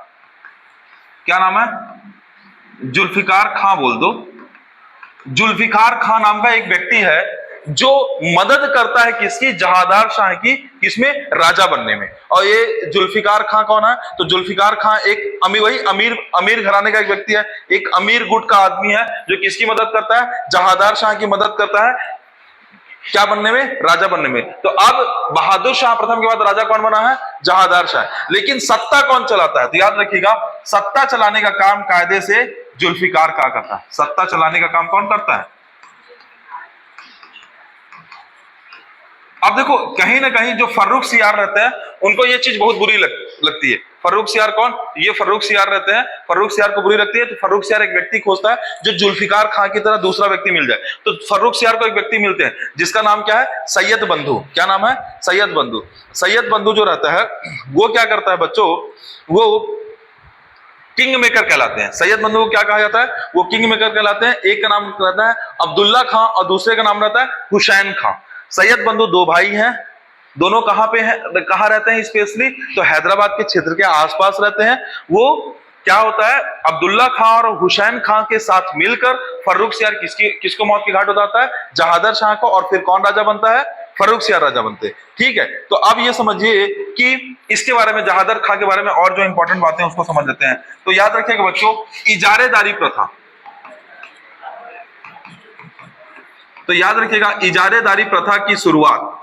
क्या नाम है? जुल्फिकार खां बोल दो। जुल्फिकार खां नाम का एक व्यक्ति है जो मदद करता है किसकी? जहादार शाह की, किसमें? राजा बनने में। और ये जुल्फिकार खां कौन है? तो जुल्फिकार खां एक अमीर घराने का एक व्यक्ति है, एक अमीर गुट का आदमी है जो किसकी मदद करता है? जहादार शाह की मदद करता है क्या बनने में? राजा बनने में। तो अब बहादुर शाह प्रथम के बाद राजा कौन बना है? जहादार शाह। लेकिन सत्ता कौन चलाता है? तो याद रखिएगा, सत्ता चलाने का काम कायदे से जुल्फिकार खां करता है। सत्ता चलाने का काम कौन करता है? अब देखो कहीं ना कहीं जो फर्रुख सियार रहते हैं उनको ये चीज बहुत बुरी लगती है। फर्रुख सियार कौन? ये फर्रुख सियार रहते हैं। फर्रुख सियार को बुरी लगती है तो फर्रुख सियार एक व्यक्ति खोजता है जो जुल्फिकार खां की तरह दूसरा व्यक्ति मिल जाए। तो फर्रुख सियार को एक व्यक्ति मिलते हैं जिसका नाम क्या है? सैयद बंधु। क्या नाम है? सैयद बंधु। सैयद बंधु जो रहता है वो क्या करता है बच्चों? वो किंग मेकर कहलाते हैं। सैयद बंधु को क्या कहा जाता है? वो किंग मेकर कहलाते हैं। एक का नाम रहता है अब्दुल्ला खां और दूसरे का नाम रहता है हुसैन खां। सैयद बंधु दो भाई हैं। दोनों कहां पे हैं? कहां रहते हैं स्पेशली? तो हैदराबाद के क्षेत्र के आसपास रहते हैं। वो क्या होता है? अब्दुल्ला खां और हुसैन खां के साथ मिलकर फर्रुख सियार किसको मौत के घाट उतारता है? जहादर शाह को। और फिर कौन राजा बनता है? फर्रुख सियार राजा बनते हैं। ठीक है, तो अब ये समझिए कि इसके बारे में, जहादर खां के बारे में और जो इंपॉर्टेंट बातें हैं उसको समझ लेते हैं। तो याद रखिएगा बच्चों, इजारेदारी प्रथा। तो याद रखिएगा, इजारेदारी प्रथा की शुरुआत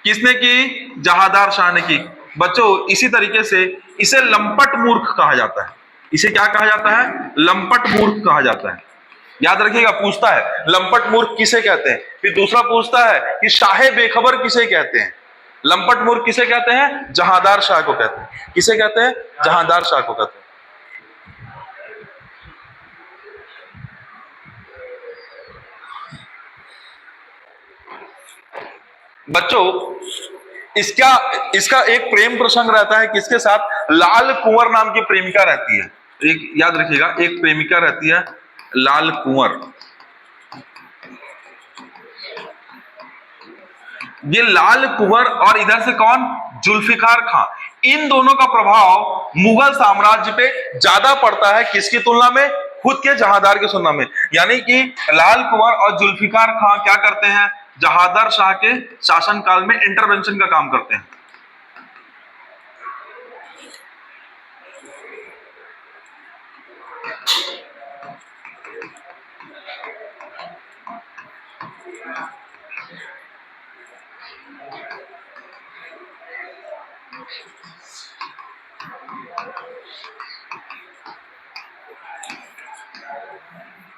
किसने की? जहादार शाह ने की। बच्चों इसी तरीके से इसे लंपट मूर्ख कहा जाता है। इसे क्या कहा जाता है? लंपट मूर्ख कहा जाता है। याद रखिएगा, पूछता है लंपट मूर्ख किसे कहते हैं, फिर दूसरा पूछता है कि शाहे बेखबर किसे कहते हैं। लंपट मूर्ख किसे कहते हैं? जहादार शाह को कहते हैं। किसे कहते हैं? जहादार शाह को कहते हैं। बच्चों इसका एक प्रेम प्रसंग रहता है किसके साथ? लाल कुंवर नाम की प्रेमिका रहती है। एक याद रखिएगा, एक प्रेमिका रहती है लाल कुंवर। ये लाल कुंवर और इधर से कौन? जुल्फिकार खां। इन दोनों का प्रभाव मुगल साम्राज्य पे ज्यादा पड़ता है किसकी तुलना में? खुद के जहादार की तुलना में। यानी कि लाल कुंवर और जुल्फिकार खां क्या करते हैं? जहादार शाह के शासनकाल में इंटरवेंशन का काम करते हैं।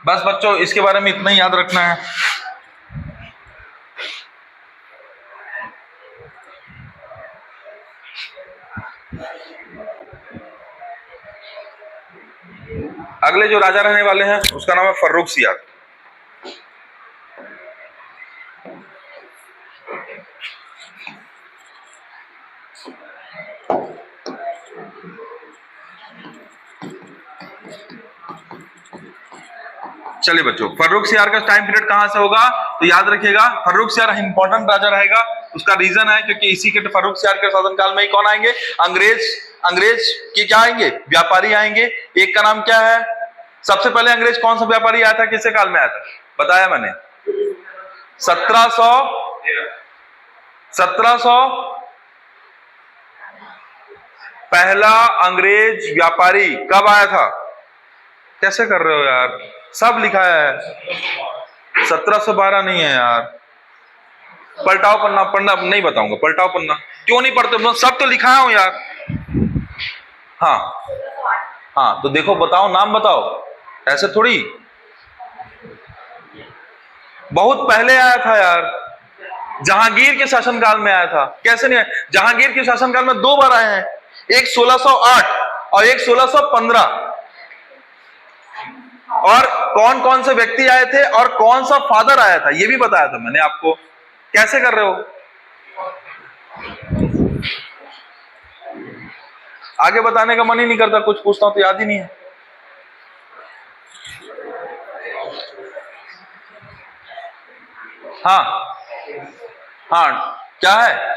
बस बच्चों इसके बारे में इतना ही याद रखना है। अगले जो राजा रहने वाले हैं उसका नाम है फर्रुख सियार। चलिए बच्चों, फर्रुख सियार का टाइम पीरियड कहां से होगा? तो याद रखिएगा, फर्रुख सियार इंपॉर्टेंट राजा रहेगा। उसका रीजन है क्योंकि इसी के फर्रुख सियार के शासनकाल में ही कौन आएंगे? अंग्रेज के क्या आएंगे? व्यापारी आएंगे। एक का नाम क्या है? सबसे पहले अंग्रेज कौन सा व्यापारी आया था? किसके काल में आया था? बताया मैंने, 1700 पहला अंग्रेज व्यापारी कब आया था? कैसे कर रहे हो यार? सब लिखा है, 1712 नहीं है यार। पलटाओ पन्ना, पढ़ना नहीं बताऊंगा, पलटाओ पन्ना। क्यों नहीं पढ़ते? सब तो लिखा हूं यार। हाँ तो देखो, बताओ, नाम बताओ। ऐसे थोड़ी, बहुत पहले आया था यार। जहांगीर के शासनकाल में आया था। कैसे नहीं आया? जहांगीर के शासनकाल में 2 बार आए हैं, एक 1608 और एक 1615। और कौन कौन से व्यक्ति आए थे और कौन सा फादर आया था ये भी बताया था मैंने आपको। कैसे कर रहे हो? आगे बताने का मन ही नहीं करता, कुछ पूछता हूं तो याद ही नहीं है। हाँ हाँ, क्या है?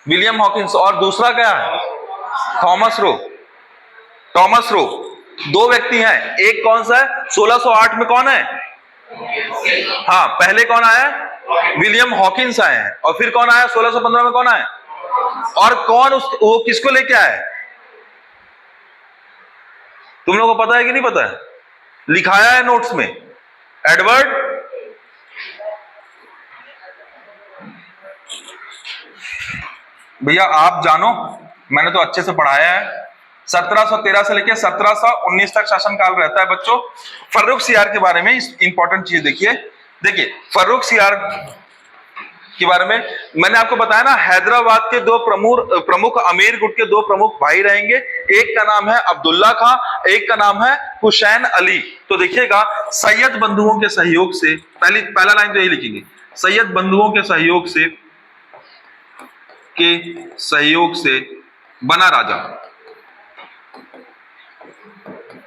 William Hawkins. और दूसरा क्या है? Thomas Roe. Thomas Roe. 2 व्यक्ति हैं। एक कौन सा है? 1608 में कौन है? हाँ, पहले कौन आया? विलियम हॉकिंस आए हैं। और फिर कौन आया? 1615 में कौन आया? और कौन वो किसको लेके आया? तुम लोगों को पता है कि नहीं पता है? लिखाया है नोट्स में, एडवर्ड भैया आप जानो, मैंने तो अच्छे से पढ़ाया है। 1713 से लेकर 1719 तक शासनकाल रहता है बच्चों। फर्रुख सियार के बारे में इंपॉर्टेंट चीज देखिए। देखिए फर्रुख सियार के बारे में मैंने आपको बताया ना, हैदराबाद के 2 प्रमुख अमीर गुट के 2 प्रमुख भाई रहेंगे। एक का नाम है अब्दुल्ला खां, एक का नाम है हुसैन अली। तो देखिएगा, सैयद बंधुओं के सहयोग से, पहला लाइन तो यही लिखेंगे, सैयद बंधुओं के सहयोग से बना राजा।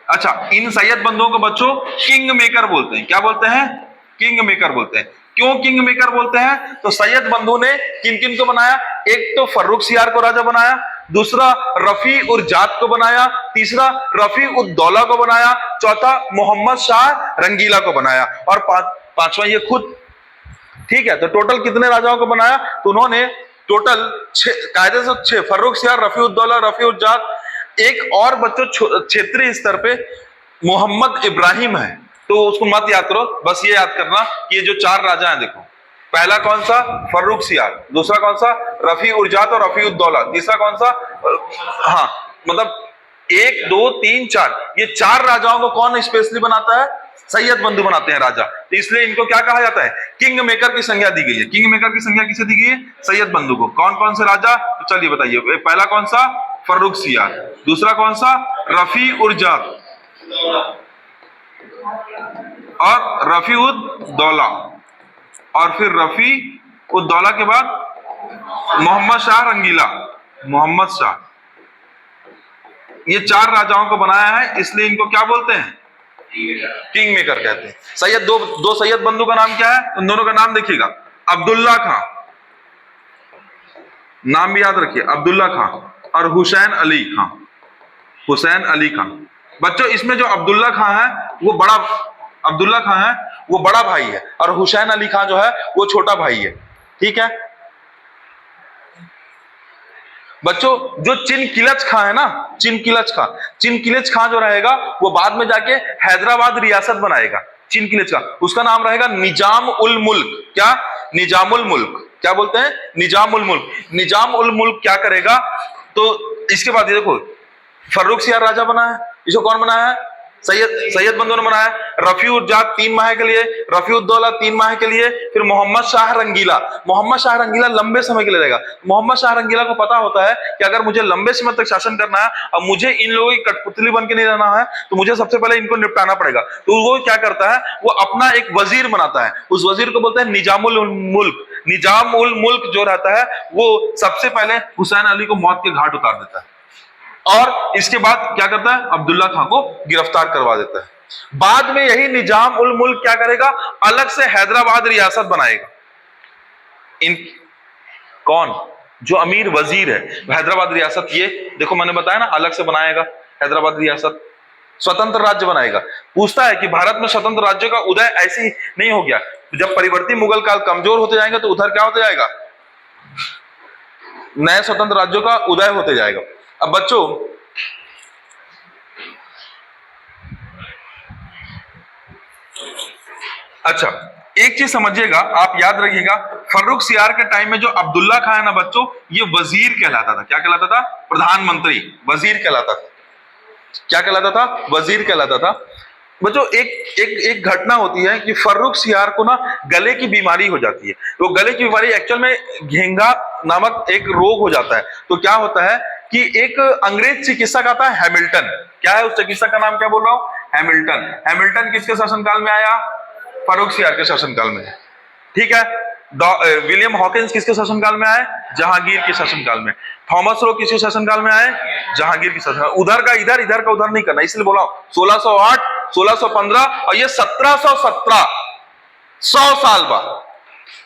अच्छा, इन सैयद बंधुओं को बच्चों किंग मेकर बोलते हैं। क्या बोलते हैं? किंग मेकर बोलते हैं। क्यों किंग मेकर बोलते हैं? तो सैयद बंधु ने किन किन को बनाया? एक तो फर्रुख सियार को राजा बनाया, दूसरा रफी उर जात को बनाया, तीसरा रफी उद दौला को बनाया, चौथा मोहम्मद शाह रंगीला को बनाया, और पांचवा ये खुद। ठीक है, तो टोटल कितने राजाओं को बनाया? तो उन्होंने टोटल 6, कायदे से 6, फर्रुख सियार, रफी उद दौला, रफी उद जात, एक और बच्चों क्षेत्रीय स्तर पे मोहम्मद इब्राहिम है। तो उसको मत याद करो, बस ये याद करना कि ये जो 4 राजा हैं, देखो पहला कौन सा? फर्रुख सियार, दूसरा कौन सा? रफी उर जात और रफी उद दौला, तीसरा कौन सा? हाँ, मतलब 1 2 3 4, ये 4 राजाओं को कौन स्पेशली बनाता है? सैयद बंधु बनाते हैं राजा। तो इसलिए इनको क्या कहा जाता है? किंग मेकर की संज्ञा दी गई है। किंग मेकर की संज्ञा किसे दी गई है? सैयद बंधु को। कौन कौन से राजा? तो चलिए बताइए। पहला कौन सा? फर्रुख सियार, दूसरा कौन सा? रफी उर जात और रफी उद दौला, और फिर रफी उद दौला के बाद मोहम्मद शाह रंगीला। मोहम्मद शाह, ये 4 राजाओं को बनाया है, इसलिए इनको क्या बोलते हैं? किंग मेकर कहते हैं। सैयद दो सैयद बंधु का नाम क्या है? उन दोनों का नाम देखिएगा, अब्दुल्ला खां, नाम भी याद रखिए, अब्दुल्ला खां, और हुसैन अली खां। हुसैन अली खां। बच्चों इसमें जो अब्दुल्ला खां है वो बड़ा भाई है, और हुसैन अली खां जो है वो छोटा भाई है। ठीक है बच्चों, जो चिनकिलच खां है ना, चिनकिलच खां जो रहेगा वो बाद में जाके हैदराबाद रियासत बनाएगा। चिनकिलच खां, उसका नाम रहेगा निजाम उल मुल्क। क्या? निजामुल मुल्क। क्या बोलते हैं? निजामुल मुल्क। निजाम उल मुल्क क्या करेगा? तो इसके बाद ये देखो, फर्रुख सियार राजा बना है, इसको कौन बनाया है? सैयद बंधु ने बनाया। रफी उद जात 3 माह के लिए, रफी उद दौला 3 माह के लिए, फिर मोहम्मद शाह रंगीला। मोहम्मद शाह रंगीला लंबे समय के लिए रहेगा। मोहम्मद शाह रंगीला को पता होता है कि अगर मुझे लंबे समय तक शासन करना है और मुझे इन लोगों की कठपुतली बन के नहीं रहना है, तो मुझे सबसे पहले इनको निपटाना पड़ेगा। तो वो क्या करता है? वो अपना एक वजीर बनाता है, उस वजीर को बोलते हैं निजामुल मुल्क। निजाम उल मुल्क जो रहता है वो सबसे पहले हुसैन अली को मौत के घाट उतार देता है, और इसके बाद क्या करता है? अब्दुल्ला खां को गिरफ्तार करवा देता है। बाद में यही निजाम उल मुल्क क्या करेगा? अलग से हैदराबाद रियासत बनाएगा। कौन? जो अमीर वजीर है, हैदराबाद रियासत, ये देखो मैंने बताया ना, अलग से बनाएगा हैदराबाद रियासत, स्वतंत्र राज्य बनाएगा। पूछता है कि भारत में स्वतंत्र राज्यों का उदय ऐसे ही नहीं हो गया, जब परिवर्ती मुगल काल कमजोर होते जाएंगे तो उधर क्या होते जाएगा? नए स्वतंत्र राज्यों का उदय होते जाएगा। अब बच्चों अच्छा, एक चीज समझिएगा, आप याद रखिएगा, फर्रुख सियार के टाइम में जो अब्दुल्ला खां है ना बच्चों, ये वजीर कहलाता था। क्या कहलाता था? प्रधानमंत्री। वजीर कहलाता था। क्या कहलाता था? वजीर कहलाता था। बच्चों एक एक एक घटना होती है कि फर्रुखसियार को ना गले की बीमारी हो जाती है। वो गले की बीमारी एक्चुअल में घेंगा नामक एक रोग हो जाता है। तो क्या होता है कि एक अंग्रेज चिकित्सक आता है, हैमिल्टन। क्या है उस चिकित्सक का नाम, क्या बोल रहा हूं, हैमिल्टन। हैमिल्टन किसके शासनकाल में आया, फर्रुखसियार के शासनकाल में। ठीक है। विलियम हॉकिंस किसके शासनकाल में आए, जहांगीर के शासनकाल में। थॉमस रो किसके शासनकाल में आए, जहांगीर के शासनकाल। उधर का इधर, इधर का उधर नहीं करना, इसलिए बोला 1608, 1615 और ये 1717, 100 साल बाद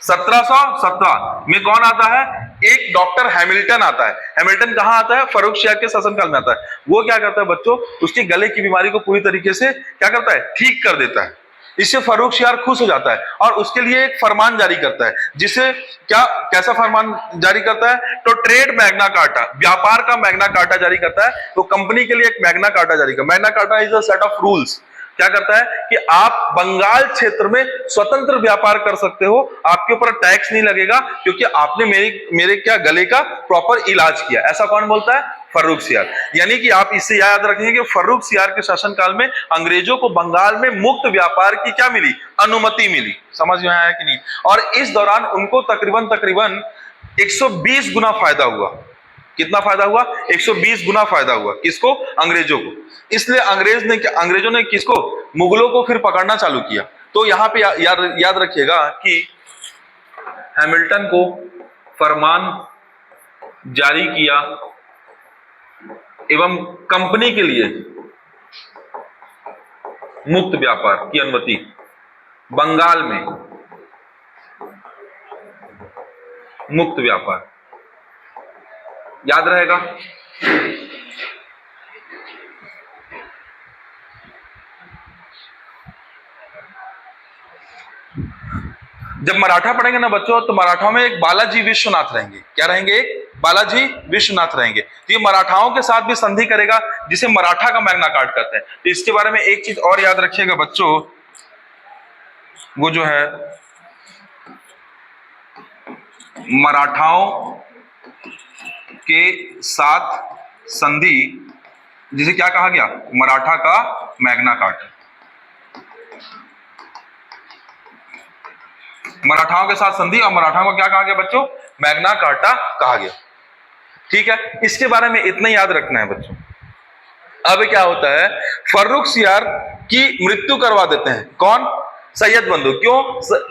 1717 में कौन आता है, एक डॉक्टर हैमिल्टन आता है। हैमिल्टन कहां आता है, फर्रुखसियार के शासनकाल में आता है। वो क्या करता है बच्चों, उसकी गले की बीमारी को पूरी तरीके से क्या करता है, ठीक कर देता है। इससे फर्रुखसियार खुश हो जाता है और उसके लिए एक फरमान जारी करता है, जिसे क्या, कैसा फरमान जारी करता है, तो ट्रेड मैग्ना कार्टा, व्यापार का मैग्ना कार्टा जारी करता है। तो कंपनी के लिए एक मैग्ना कार्टा जारी करता है। Magna carta is a set of rules. क्या करता है कि आप बंगाल क्षेत्र में स्वतंत्र व्यापार कर सकते हो, आपके ऊपर टैक्स नहीं लगेगा, क्योंकि आपने मेरे क्या गले का प्रॉपर इलाज किया। ऐसा कौन बोलता है, फर्रुखसियार। यानी कि आप इससे याद रखेंगे कि फर्रुखसियार के शासनकाल में अंग्रेजों को बंगाल में मुक्त व्यापार की क्या मिली, अनुमति मिली। समझ में आया कि नहीं। और इस दौरान उनको तकरीबन तकरीबन 120 गुना फायदा हुआ। कितना फायदा हुआ, 120 गुना फायदा हुआ। किसको, अंग्रेजों को। इसलिए अंग्रेजों ने किसको, मुगलों को फिर पकड़ना चालू किया। तो यहां पे याद रखिएगा कि हैमिल्टन को फरमान जारी किया एवं कंपनी के लिए मुक्त व्यापार की अनुमति बंगाल में, मुक्त व्यापार, याद रहेगा। जब मराठा पढ़ेंगे ना बच्चों, तो मराठाओं में एक बालाजी विश्वनाथ रहेंगे। क्या रहेंगे, एक बालाजी विश्वनाथ रहेंगे। तो ये मराठाओं के साथ भी संधि करेगा, जिसे मराठा का मैग्ना कार्टा कहते हैं। तो इसके बारे में एक चीज और याद रखिएगा बच्चों, वो जो है मराठाओं के साथ संधि, जिसे क्या कहा गया, मराठा का मैग्ना कार्टा। मराठाओं के साथ संधि और मराठाओं को क्या कहा गया बच्चों, मैग्ना कार्टा कहा गया। ठीक है, इसके बारे में इतना याद रखना है बच्चों। अब क्या होता है, फर्रुखसियार की मृत्यु करवा देते हैं। कौन, सैयद बंधु। क्यों,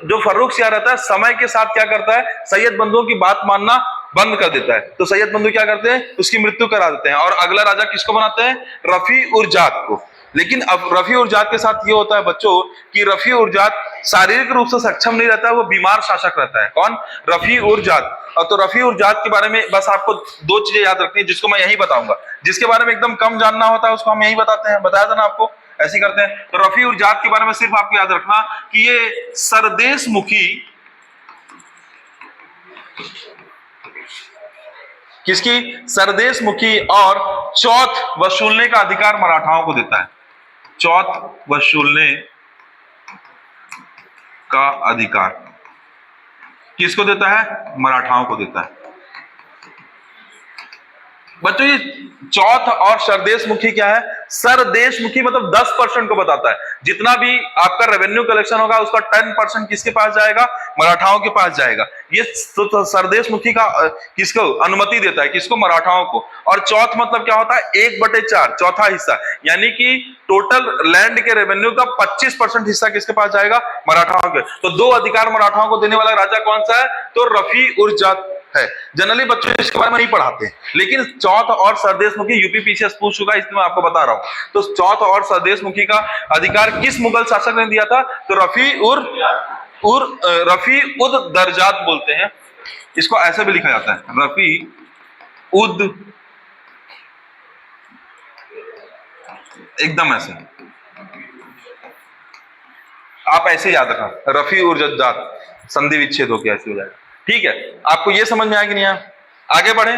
जो फर्रुखसियार रहता है समय के साथ क्या करता है, सैयद बंधुओं की बात मानना बंद कर देता है। तो सैयद बंधु क्या करते हैं, उसकी मृत्यु करा देते हैं और अगला राजा किसको बनाते हैं, रफी उर जात को। लेकिन अब रफी उर जात के साथ ये होता है बच्चों कि रफी उर जात शारीरिक रूप से सक्षम नहीं रहता है, वो बीमार शासक रहता है। कौन, रफी उर जात। तो रफी उर जात के बारे में बस आपको दो चीजें याद रखनी है, जिसको मैं यही बताऊंगा। जिसके बारे में एकदम कम जानना होता है उसको हम यही बताते हैं, बताया था ना आपको, ऐसे करते हैं। तो रफी उर जात के बारे में सिर्फ आपको याद रखना कि ये सरदेश मुखी, किसकी, सरदेश मुखी, और चौथ वसूलने का अधिकार मराठाओं को देता है। चौथ वसूलने का अधिकार किसको देता है, मराठाओं को देता है। बच्चों ये चौथ और सरदेशमुखी क्या है, सरदेशमुखी मतलब 10% को बताता है। जितना भी आपका रेवेन्यू कलेक्शन होगा उसका 10% किसके पास जाएगा, मराठाओं के पास जाएगा। ये तो सरदेशमुखी का किसको अनुमति देता है, किसको, मराठाओं को। और चौथ मतलब क्या होता है, 1/4, चौथा हिस्सा। यानी कि टोटल लैंड के रेवेन्यू का 25% हिस्सा किसके पास जाएगा, मराठाओं के। तो दो अधिकार मराठाओं को देने वाला राजा कौन सा है, तो रफी उर जात है। जनरली बच्चों इसके बारे में नहीं पढ़ाते, लेकिन चौथ और सरदेशमुखी यूपी पीसीएस पूछ चुका है, इसलिए मैं आपको बता रहा हूं। तो चौथ और सरदेशमुखी का अधिकार किस मुगल शासक ने दिया था, तो रफी उद दरजात बोलते हैं इसको, ऐसे भी लिखा जाता है, रफी उद, एकदम ऐसे आप ऐसे याद रखना, रफी उर दरजात, संधि विच्छेद होकर ऐसे हो जाएगा। ठीक है, आपको यह समझ में आया कि नहीं आया। आगे बढ़े,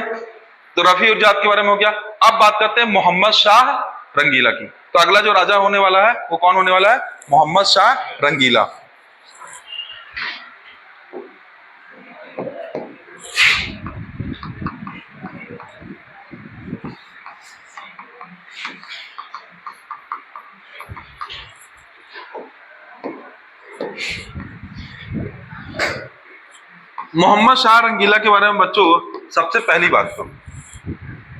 तो रफी उर जात के बारे में हो गया। अब बात करते हैं मोहम्मद शाह रंगीला की। तो अगला जो राजा होने वाला है वो कौन होने वाला है, मोहम्मद शाह रंगीला। मोहम्मद शाह रंगीला के बारे में बच्चों सबसे पहली बात तो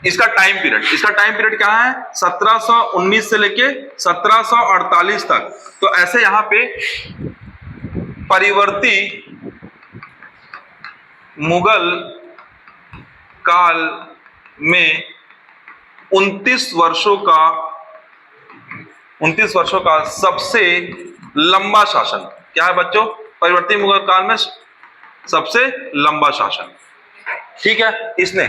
इसका टाइम पीरियड क्या है? 1719 से लेके 1748 तक। तो ऐसे यहां पे परिवर्ती मुगल काल में 29 वर्षों का सबसे लंबा शासन क्या है बच्चों? परिवर्ती मुगल काल में सबसे लंबा शासन। ठीक है, इसने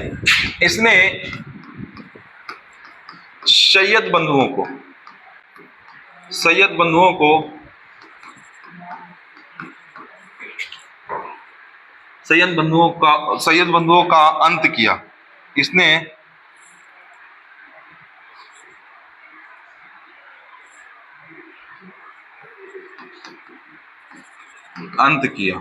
सैयद बंधुओं का अंत किया। इसने अंत किया।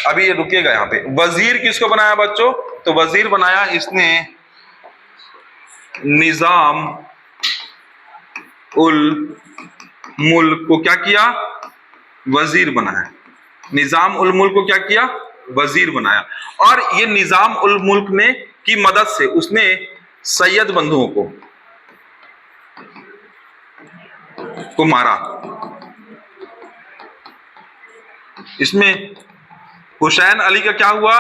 अभी ये रुकेगा यहाँ पे। वजीर किसको बनाया बच्चों? तो वजीर बनाया इसने निजाम उल मुल्क को। क्या किया? वजीर बनाया। निजाम उल मुल्क को क्या किया? वजीर बनाया। और ये निजाम उल मुल्क ने की मदद से उसने सैयद बंधुओं को मारा। इसमें हुसैन अली का क्या हुआ?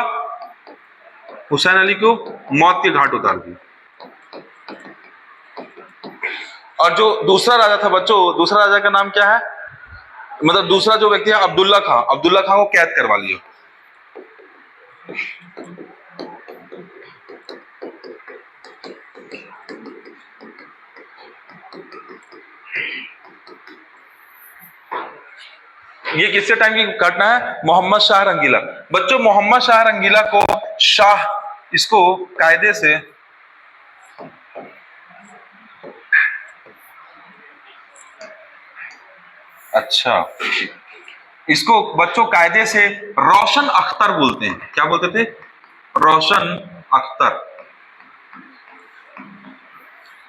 हुसैन अली को मौत के घाट उतार दिया। और जो दूसरा राजा था बच्चों, दूसरा राजा का नाम क्या है? मतलब दूसरा जो व्यक्ति है अब्दुल्ला खां को कैद करवा लिया। ये किसके टाइम की घटना है? मोहम्मद शाह रंगीला। बच्चों मोहम्मद शाह रंगीला को शाह इसको कायदे से इसको बच्चों कायदे से रोशन अख्तर बोलते हैं। क्या बोलते थे? रोशन अख्तर।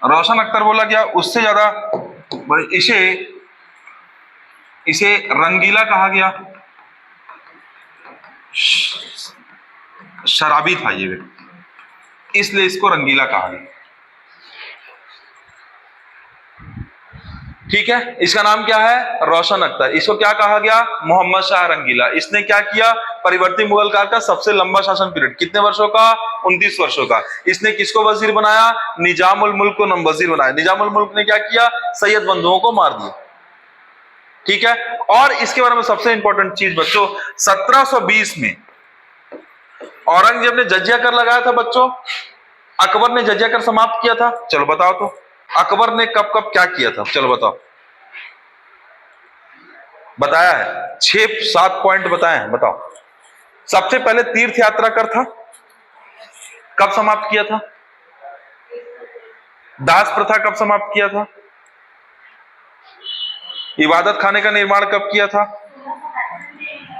रोशन अख्तर बोला गया। उससे ज्यादा इसे रंगीला कहा गया। शराबी था ये व्यक्ति, इसलिए इसको रंगीला कहा गया। ठीक है, इसका नाम क्या है? रोशन अख्तर। इसको क्या कहा गया? मोहम्मद शाह रंगीला। इसने क्या किया? परिवर्ती मुगल काल का सबसे लंबा शासन पीरियड। कितने वर्षों का? 29 वर्षों का। इसने किसको वजीर बनाया? निजाम उल मुल्क को वजीर बनाया। निजाम उल मुल्क ने क्या किया? सैयद बंधुओं को मार दिया। ठीक है, और इसके बारे में सबसे इंपॉर्टेंट चीज बच्चों, 1720 में औरंगजेब ने जजिया कर लगाया था बच्चों। अकबर ने जजिया कर समाप्त किया था। चलो बताओ तो अकबर ने कब कब क्या किया था? चलो बताओ। बताया है 6-7 पॉइंट बताए हैं, बताओ। सबसे पहले तीर्थ यात्रा कर था, कब समाप्त किया था? दास प्रथा कब समाप्त किया था? इबादत खाने का निर्माण कब किया था?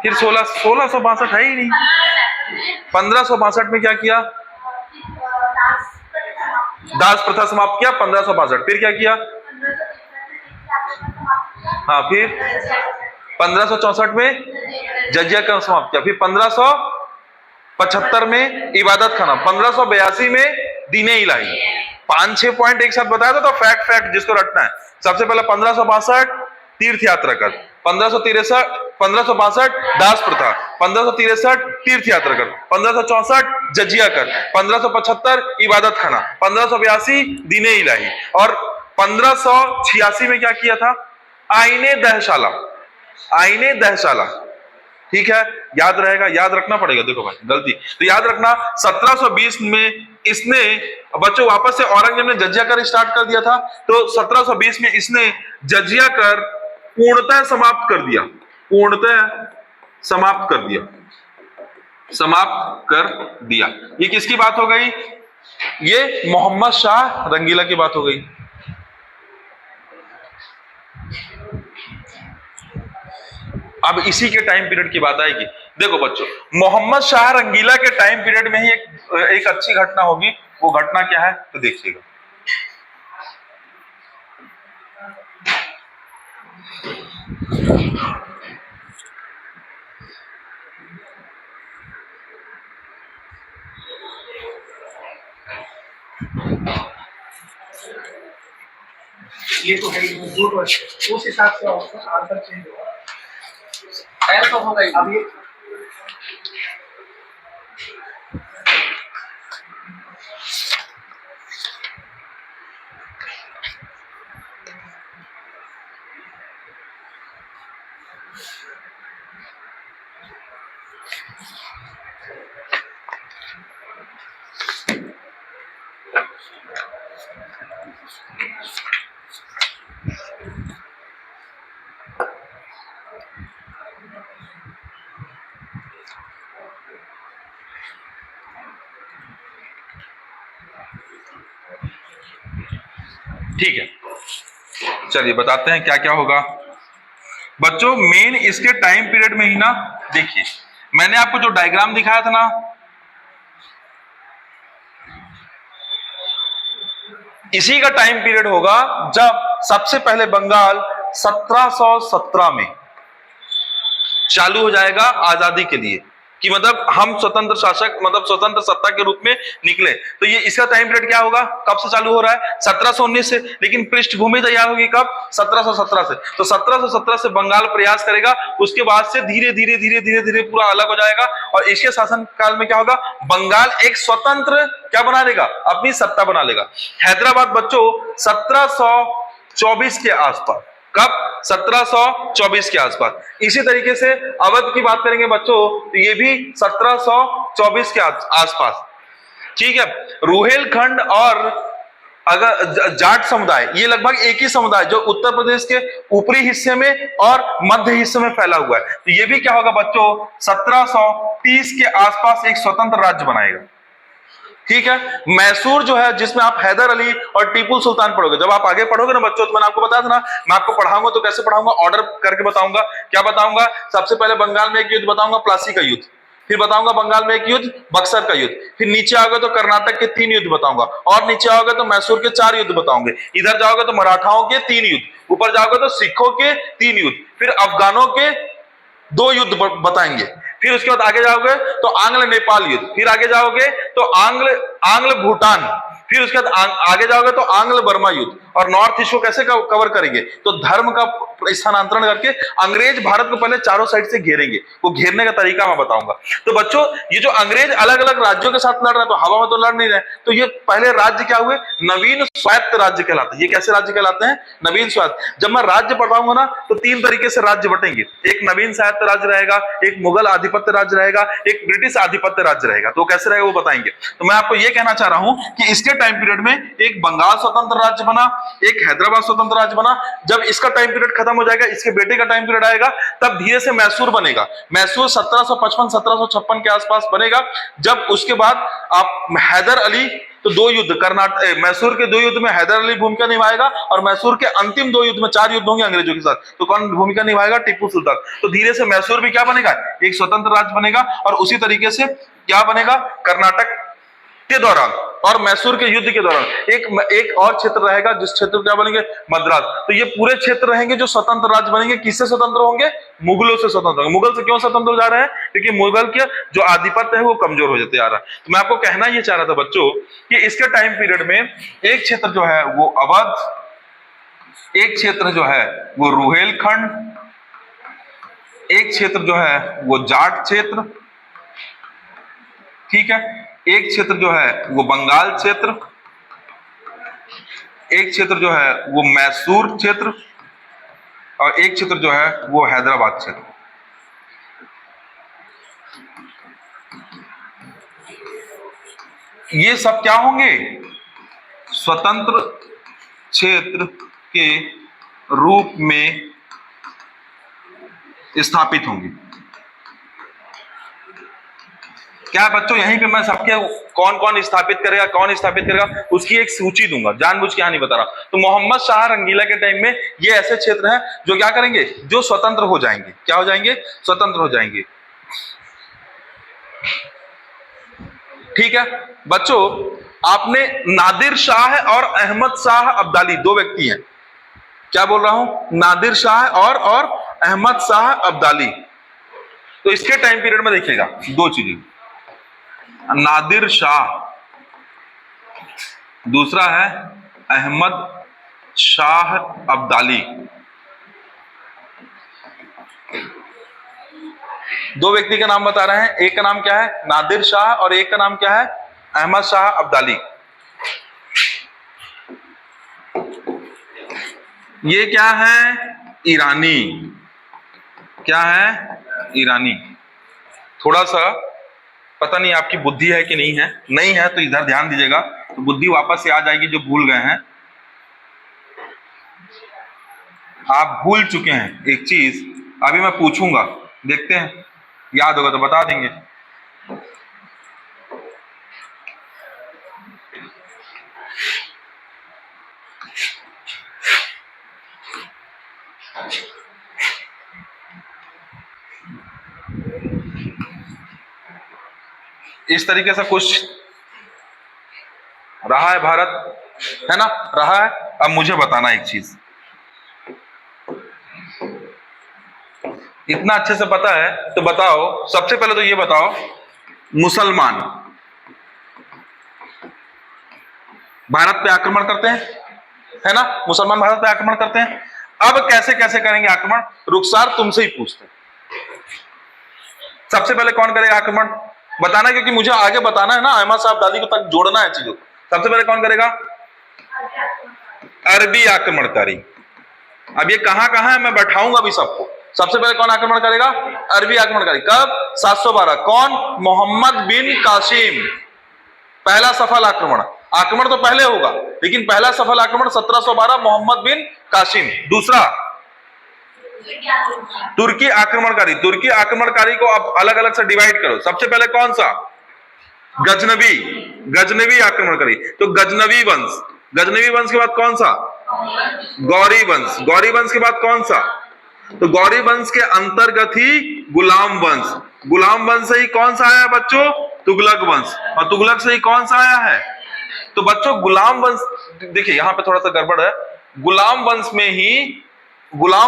फिर 1662 है ही नहीं। 1562 में क्या किया? दास प्रथा समाप्त किया 1562। फिर क्या किया? हाँ, फिर 1564 में जजिया का समाप्त किया। फिर 1575 में इबादत खाना। 1582 में दीने इलाही। 5-6 पॉइंट एक साथ बताया था। तो फैक्ट जिसको रटना है, सबसे पहले 1562 तीर्थ यात्रा कर, 1562 दास प्रथा, 1563 तीर्थ यात्रा कर, 1564 जजिया कर, 1575 इबादत खाना, 1582 दीने इलाही, और 1586 में क्या किया था? आईने दहशाला। ठीक है, याद रहेगा, याद रखना पड़ेगा। देखो भाई गलती तो याद रखना, 1720 में इसने बच्चों वापस से औरंगजेब ने जजिया कर स्टार्ट कर दिया था। तो 1720 में इसने जजिया कर पूर्णतः समाप्त कर दिया। ये किसकी बात हो गई? ये मोहम्मद शाह रंगीला की बात हो गई। अब इसी के टाइम पीरियड की बात आएगी। देखो बच्चों, मोहम्मद शाह रंगीला के टाइम पीरियड में ही एक अच्छी घटना होगी। वो घटना क्या है तो देखिएगा। ये तो है ही, दो क्वेश्चन उस हिसाब से आंसर चेंज होगा। तो होगा ही। अब ये ठीक है, चलिए बताते हैं क्या क्या होगा बच्चों। मेन इसके टाइम पीरियड में ही ना, देखिए मैंने आपको जो डायग्राम दिखाया था ना, इसी का टाइम पीरियड होगा जब सबसे पहले बंगाल 1717 में चालू हो जाएगा आजादी के लिए, कि मतलब हम स्वतंत्र शासक, मतलब स्वतंत्र सत्ता के रूप में निकले। तो ये इसका टाइम पीरियड क्या होगा, कब से चालू हो रहा है, 1719 से। लेकिन पृष्ठभूमि तैयार होगी कब, 1717 से। तो 1717 से बंगाल प्रयास करेगा, उसके बाद से धीरे धीरे धीरे धीरे धीरे पूरा अलग हो जाएगा। और इसके शासन काल में क्या होगा, बंगाल एक स्वतंत्र क्या बना लेगा, अपनी सत्ता बना लेगा। हैदराबाद बच्चों 1724 के आसपास, कब, 1724 के आसपास। इसी तरीके से अवध की बात करेंगे बच्चों, तो ये भी 1724 के आसपास, ठीक है। रुहेलखंड और अगर जाट समुदाय, ये लगभग एक ही समुदाय जो उत्तर प्रदेश के ऊपरी हिस्से में और मध्य हिस्से में फैला हुआ है। तो ये भी क्या होगा बच्चों, 1730 के आसपास एक स्वतंत्र राज्य बनाएगा, ठीक है। मैसूर जो है, जिसमें आप हैदर अली और टीपू सुल्तान पढ़ोगे, जब आप आगे पढ़ोगे ना बच्चों, तो मैंने आपको बताया था ना, मैं आपको पढ़ाऊंगा तो कैसे पढ़ाऊंगा, ऑर्डर करके बताऊंगा। क्या बताऊंगा, सबसे पहले बंगाल में एक युद्ध बताऊंगा, प्लासी का युद्ध, फिर बताऊंगा बंगाल में एक युद्ध, बक्सर का युद्ध, फिर नीचे आओगे तो कर्नाटक के 3 युद्ध बताऊंगा, और नीचे आओगे तो मैसूर के 4 युद्ध बताऊंगे, इधर जाओगे तो मराठाओं के 3 युद्ध, ऊपर जाओगे तो सिखों के 3 युद्ध, फिर अफगानों के 2 युद्ध बताएंगे, फिर उसके बाद आगे जाओगे तो आंग्ल नेपाल युद्ध, फिर आगे जाओगे तो आंग्ल भूटान, फिर उसके बाद आगे जाओगे तो आंग्ल बर्मा युद्ध। और नॉर्थ ईस्ट को कैसे कवर करेंगे, तो धर्म का स्थानांतरण करके अंग्रेज भारत को पहले चारों साइड से घेरेंगे, वो घेरने का तरीका मैं बताऊंगा। तो बच्चों ये जो अंग्रेज अलग अलग राज्यों के साथ लड़ रहे हैं, तो हवा में तो लड़ नहीं रहे, तो ये पहले राज्य क्या हुए, नवीन स्वायत्त राज्य कहलाते हैं। ये कैसे राज्य कहलाते हैं, नवीन स्वायत्त। जब मैं राज्य पढ़ाऊंगा ना, तो 3 तरीके से राज्य बटेंगे, एक नवीन स्वायत्त राज्य रहेगा, एक मुगल आधिपत्य राज्य रहेगा, एक ब्रिटिश आधिपत्य राज्य रहेगा। तो कैसे रहेगा वो बताएंगे। तो मैं आपको ये कहना चाह रहा हूं कि इसके टाइम पीरियड में एक बंगाल स्वतंत्र राज्य बना, एक हैदराबाद स्वतंत्र राज्य बना। जब इसका टाइम पीरियड खत्म हो जाएगा, इसके बेटे का टाइम पीरियड आएगा, तब धीरे से मैसूर बनेगा। मैसूर 1755 1756 के आसपास बनेगा। जब उसके बाद आप हैदर अली, तो 2 युद्ध, कर्नाटक मैसूर के 2 युद्ध में हैदर अली भूमिका निभाएगा, और मैसूर के अंतिम 2 युद्ध में 4 युद्ध होंगे अंग्रेजों के साथ, तो कौन भूमिका निभाएगा, टीपू सुल्तान। तो धीरे से मैसूर भी क्या बनेगा, एक स्वतंत्र राज्य बनेगा। और उसी तरीके से क्या बनेगा, कर्नाटक के दौरान और मैसूर के युद्ध के दौरान एक और क्षेत्र रहेगा, जिस क्षेत्र क्या बनेंगे, मद्रास। तो ये पूरे क्षेत्र रहेंगे जो स्वतंत्र राज्य बनेंगे। किससे स्वतंत्र होंगे, मुगलों से स्वतंत्र होंगे। मुगल से क्यों स्वतंत्र हो जा रहे हैं, क्योंकि मुगल के जो आधिपत्य है वो कमजोर हो जाते आ रहा है। तो मैं आपको कहना ये चाह रहा था बच्चों कि इसके टाइम पीरियड में एक क्षेत्र जो है वो अवध, एक क्षेत्र जो है वो रुहेलखंड, एक क्षेत्र जो है वो जाट क्षेत्र, ठीक है, एक क्षेत्र जो है वो बंगाल क्षेत्र, एक क्षेत्र जो है वो मैसूर क्षेत्र, और एक क्षेत्र जो है वो हैदराबाद क्षेत्र। ये सब क्या होंगे, स्वतंत्र क्षेत्र के रूप में स्थापित होंगे। क्या बच्चों, यहीं पे मैं सबके कौन कौन स्थापित करेगा, कौन स्थापित करेगा, उसकी एक सूची दूंगा, जानबूझ के यहां नहीं बता रहा। तो मोहम्मद शाह रंगीला के टाइम में ये ऐसे क्षेत्र हैं जो क्या करेंगे, जो स्वतंत्र हो जाएंगे। क्या हो जाएंगे, स्वतंत्र हो जाएंगे। ठीक है बच्चों, आपने नादिर शाह और अहमद शाह अब्दाली, 2 व्यक्ति हैं। क्या बोल रहा हूं, नादिर शाह और अहमद शाह अब्दाली। तो इसके टाइम पीरियड में देखिएगा 2 चीजें, नादिर शाह दूसरा है अहमद शाह अब्दाली। दो व्यक्ति का नाम बता रहे हैं, एक का नाम क्या है नादिर शाह और एक का नाम क्या है अहमद शाह अब्दाली। ये क्या है ईरानी, क्या है ईरानी। थोड़ा सा पता नहीं आपकी बुद्धि है कि नहीं है, नहीं है तो इधर ध्यान दीजिएगा, तो बुद्धि वापस से आ जाएगी जो भूल गए हैं। आप भूल चुके हैं एक चीज, अभी मैं पूछूंगा, देखते हैं याद होगा तो बता देंगे। इस तरीके से कुछ रहा है भारत, है ना, रहा है। अब मुझे बताना एक चीज, इतना अच्छे से पता है तो बताओ, सबसे पहले तो ये बताओ, मुसलमान भारत पे आक्रमण करते हैं, है ना, मुसलमान भारत पे आक्रमण करते हैं। अब कैसे कैसे करेंगे आक्रमण, रुखसार तुमसे ही पूछते हैं। सबसे पहले कौन करेगा आक्रमण बताना, क्योंकि मुझे आगे बताना है ना, अहमद शाह अब्दाली को तक जोड़ना है चीजों। सबसे पहले कौन करेगा, अरबी आक्रमणकारी। अब ये कहां कहां है मैं बैठाऊंगा भी सबको। सबसे पहले कौन आक्रमण करेगा, अरबी आक्रमणकारी। कब, 712। कौन, मोहम्मद बिन कासिम। पहला सफल आक्रमण, आक्रमण तो पहले होगा लेकिन पहला सफल आक्रमण 1712 मोहम्मद बिन कासिम। दूसरा तुर्की आक्रमणकारी। तुर्की आक्रमणकारी को अब अलग अलग से डिवाइड करो। सबसे पहले कौन सा, गजनवी, गजनवी आक्रमणकारी। तो गजनवी वंश, गजनवी वंश के बाद कौन सा, गौरी वंश। गौरी वंश के बाद कौन सा, तो गौरी वंश के अंतर्गत ही गुलाम वंश। गुलाम वंश से ही कौन सा आया बच्चों, तुगलक वंश। और तुगलक से ही कौन सा आया है, तो बच्चों गुलाम वंश, देखिए यहां पे थोड़ा सा गड़बड़ है। गुलाम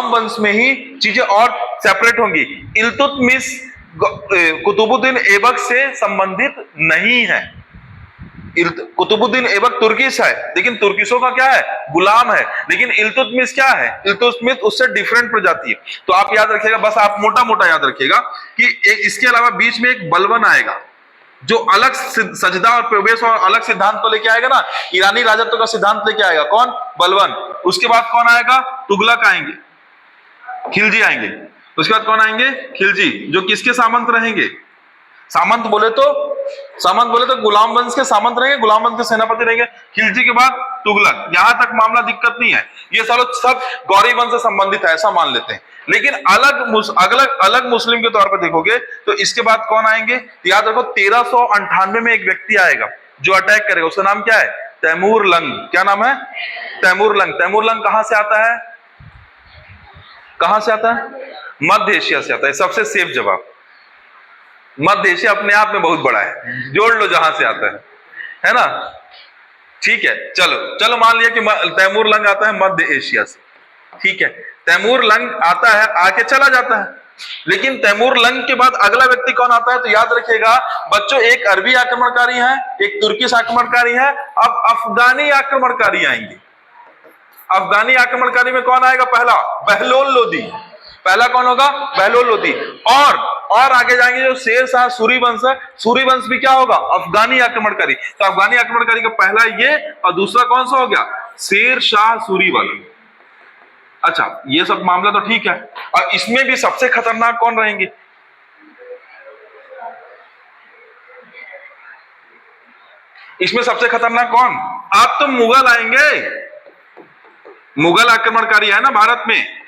वंश में ही चीजें और सेपरेट होंगी। इल्तुतमिश कुतुबुद्दीन ऐबक से संबंधित नहीं है। कुतुबुद्दीन ऐबक तुर्किश है, लेकिन तुर्किशों का क्या है, गुलाम है। लेकिन इल्तुतमिश क्या है, इल्तुतमिश उससे डिफरेंट प्रजाति है। तो आप याद रखिएगा, बस आप मोटा मोटा याद रखिएगा कि इसके अलावा बीच में एक बलबन आएगा जो अलग सजदा और प्रवेश और अलग सिद्धांत को लेके आएगा ना, ईरानी राजत्व का सिद्धांत लेके आएगा। कौन, बलबन। उसके बाद कौन आएगा, तुगलक आएंगे, खिलजी आएंगे। उसके बाद कौन आएंगे, खिलजी, जो किसके सामंत रहेंगे, सामंत बोले तो गुलाम वंश के सामंत रहेंगे, गुलाम वंश के सेनापति रहेंगे। खिलजी के बाद तुगलक। यहां तक मामला दिक्कत नहीं है, ये सब गौरी वंश से संबंधित है ऐसा मान लेते हैं। लेकिन अलग मुस्लिम के तौर पर देखोगे तो इसके बाद कौन आएंगे, याद रखो 1398 में एक व्यक्ति आएगा जो अटैक करेगा। उसका नाम क्या है, तैमूर लंग। क्या नाम है, तैमूर लंग। तैमूर लंग कहां से आता है, कहां से आता है, मध्य एशिया से आता है। सबसे सेफ जवाब, मध्य एशिया अपने आप में बहुत बड़ा है, जोड़ लो जहां से आता है ना। ठीक है, चलो मान लिया कि तैमूर लंग आता है मध्य एशिया से। ठीक है, तैमूर लंग आता है, आके चला जाता है। लेकिन तैमूर लंग के बाद अगला व्यक्ति कौन आता है, तो याद रखिएगा बच्चों, एक अरबी आक्रमणकारी है, एक तुर्किश आक्रमणकारी है। अब अफगानी आक्रमणकारी आएंगे। अफगानी आक्रमणकारी में कौन आएगा, पहला बहलोल लोदी। पहला कौन होगा, बहलोल लोदी। और आगे जाएंगे जो शेर शाह सूरी वंश है, सूरी वंश भी क्या होगा, अफगानी आक्रमणकारी। तो अफगानी आक्रमणकारी का पहला ये, और दूसरा कौन सा हो गया, शेर शाह सूरी वाला। अच्छा, ये सब मामला तो ठीक है। और इसमें भी सबसे खतरनाक कौन रहेंगे, इसमें सबसे खतरनाक कौन, आप तो मुगल आएंगे। मुगल आक्रमणकारी है ना भारत में,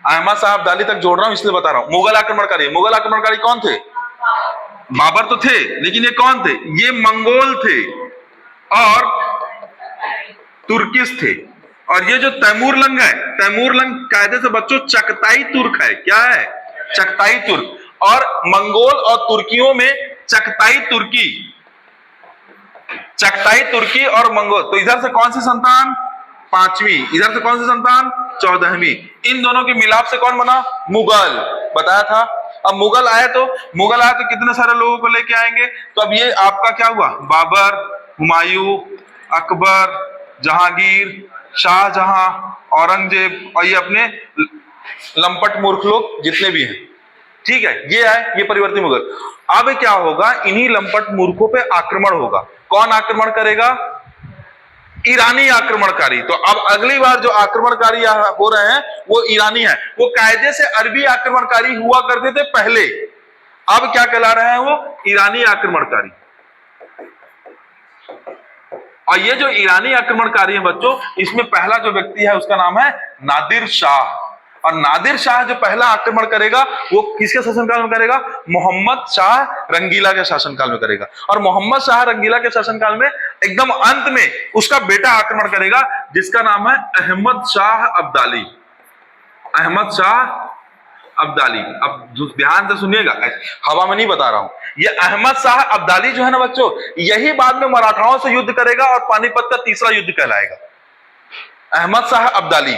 अहमद शाह अब्दाली तक जोड़ रहा हूं इसलिए बता रहा हूं। मुगल आक्रमणकारी, मुगल आक्रमणकारी कौन थे, बाबर तो थे, लेकिन ये कौन थे, ये मंगोल थे और तुर्किश थे। और ये जो तैमूर लंग है, तैमूर लंग कायदे से बच्चों चगताई तुर्क है। क्या है, चगताई तुर्क। और मंगोल और तुर्कियों में चगताई तुर्की और मंगोल। तो इधर से कौन सी संतान, 5वीं, इधर से कौन सी संतान, 14वीं। इन दोनों के मिलाप से कौन बना, मुगल, बताया था। अब मुगल आए तो कितने सारे लोगों को लेके आएंगे। तो अब ये आपका क्या हुआ, बाबर, हुमायूं, अकबर, जहांगीर, शाहजहां, औरंगजेब और ये अपने लंपट मूर्ख लोग जितने भी हैं। ठीक है, ये है, ये परिवर्ती मुगल। अब क्या होगा, इन्हीं लंपट मूर्खों पे आक्रमण होगा। कौन आक्रमण करेगा? ईरानी आक्रमणकारी। तो अब अगली बार जो आक्रमणकारी हो रहे हैं वो ईरानी है। वो कायदे से अरबी आक्रमणकारी हुआ करते थे पहले, अब क्या कहला रहे हैं? वो ईरानी आक्रमणकारी। और ये जो ईरानी आक्रमणकारी है बच्चों, इसमें पहला जो व्यक्ति है उसका नाम है नादिर शाह। और नादिर शाह जो पहला आक्रमण करेगा वो किसके शासनकाल में करेगा? मोहम्मद शाह रंगीला के शासनकाल में करेगा। और मोहम्मद शाह रंगीला के शासनकाल में एकदम अंत में उसका बेटा आक्रमण करेगा जिसका नाम है अहमद शाह अब्दाली। अहमद शाह अब्दाली। अब ध्यान से सुनिएगा, हवा में नहीं बता रहा हूं। ये अहमद शाह अब्दाली जो है ना बच्चों, यही बाद में मराठाओं से युद्ध करेगा और पानीपत का तीसरा युद्ध कहलाएगा। अहमद शाह अब्दाली,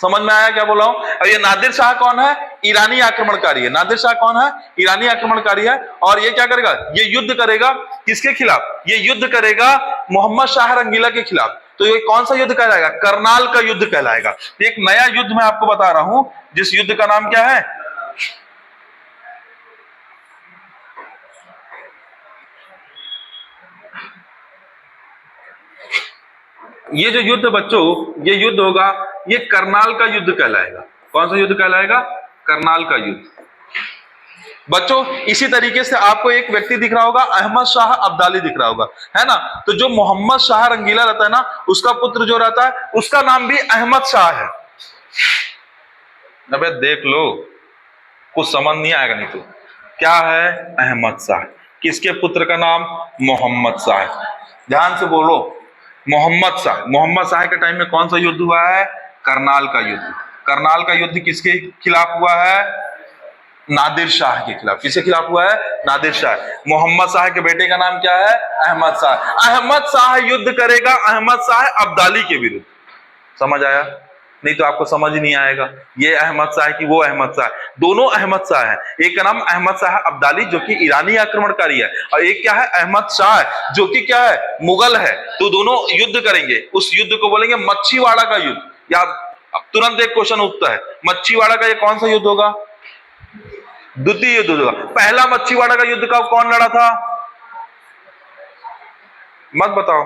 समझ में आया क्या बोला हूं? और ये नादिर शाह कौन है? ईरानी आक्रमणकारी है। नादिर शाह कौन है? ईरानी आक्रमणकारी है। और ये क्या करेगा? ये युद्ध करेगा किसके खिलाफ? ये युद्ध करेगा मोहम्मद शाह रंगीला के खिलाफ। तो ये कौन सा युद्ध कहलाएगा? करनाल का युद्ध कहलाएगा। एक नया युद्ध मैं आपको बता रहा हूं, जिस युद्ध का नाम क्या है? ये जो युद्ध बच्चों, ये युद्ध होगा, ये करनाल का युद्ध कहलाएगा। कौन सा युद्ध कहलाएगा? करनाल का युद्ध। बच्चों इसी तरीके से आपको एक व्यक्ति दिख रहा होगा, अहमद शाह अब्दाली दिख रहा होगा, है ना? तो जो मोहम्मद शाह रंगीला रहता है ना, उसका पुत्र जो रहता है उसका नाम भी अहमद शाह है। अबे देख लो, कुछ समझ नहीं आएगा नहीं तो। क्या है? अहमद शाह। किसके पुत्र का नाम? मोहम्मद शाह। ध्यान से बोलो, मोहम्मद शाह। मोहम्मद शाह के टाइम में कौन सा युद्ध हुआ है? करनाल का युद्ध। करनाल का युद्ध किसके खिलाफ हुआ है? नादिर शाह के खिलाफ। किसके खिलाफ हुआ है? नादिर शाह। मोहम्मद शाह के बेटे का नाम क्या है? अहमद शाह। अहमद शाह युद्ध करेगा अहमद शाह अब्दाली के विरुद्ध। समझ आया? नहीं तो आपको समझ ही नहीं आएगा। ये अहमद शाह की वो अहमद शाह, दोनों अहमद शाह है। एक का नाम अहमद शाह अब्दाली जो कि ईरानी आक्रमणकारी है, और एक क्या है? अहमद शाह जो कि क्या है? मुगल है। तो दोनों युद्ध करेंगे। उस युद्ध को बोलेंगे मच्छीवाड़ा का युद्ध। या अब तुरंत एक क्वेश्चन उठता है, मच्छीवाड़ा का ये कौन सा युद्ध होगा? द्वितीय युद्ध होगा। पहला मच्छीवाड़ा का युद्ध का कौन लड़ा था? मत बताओ।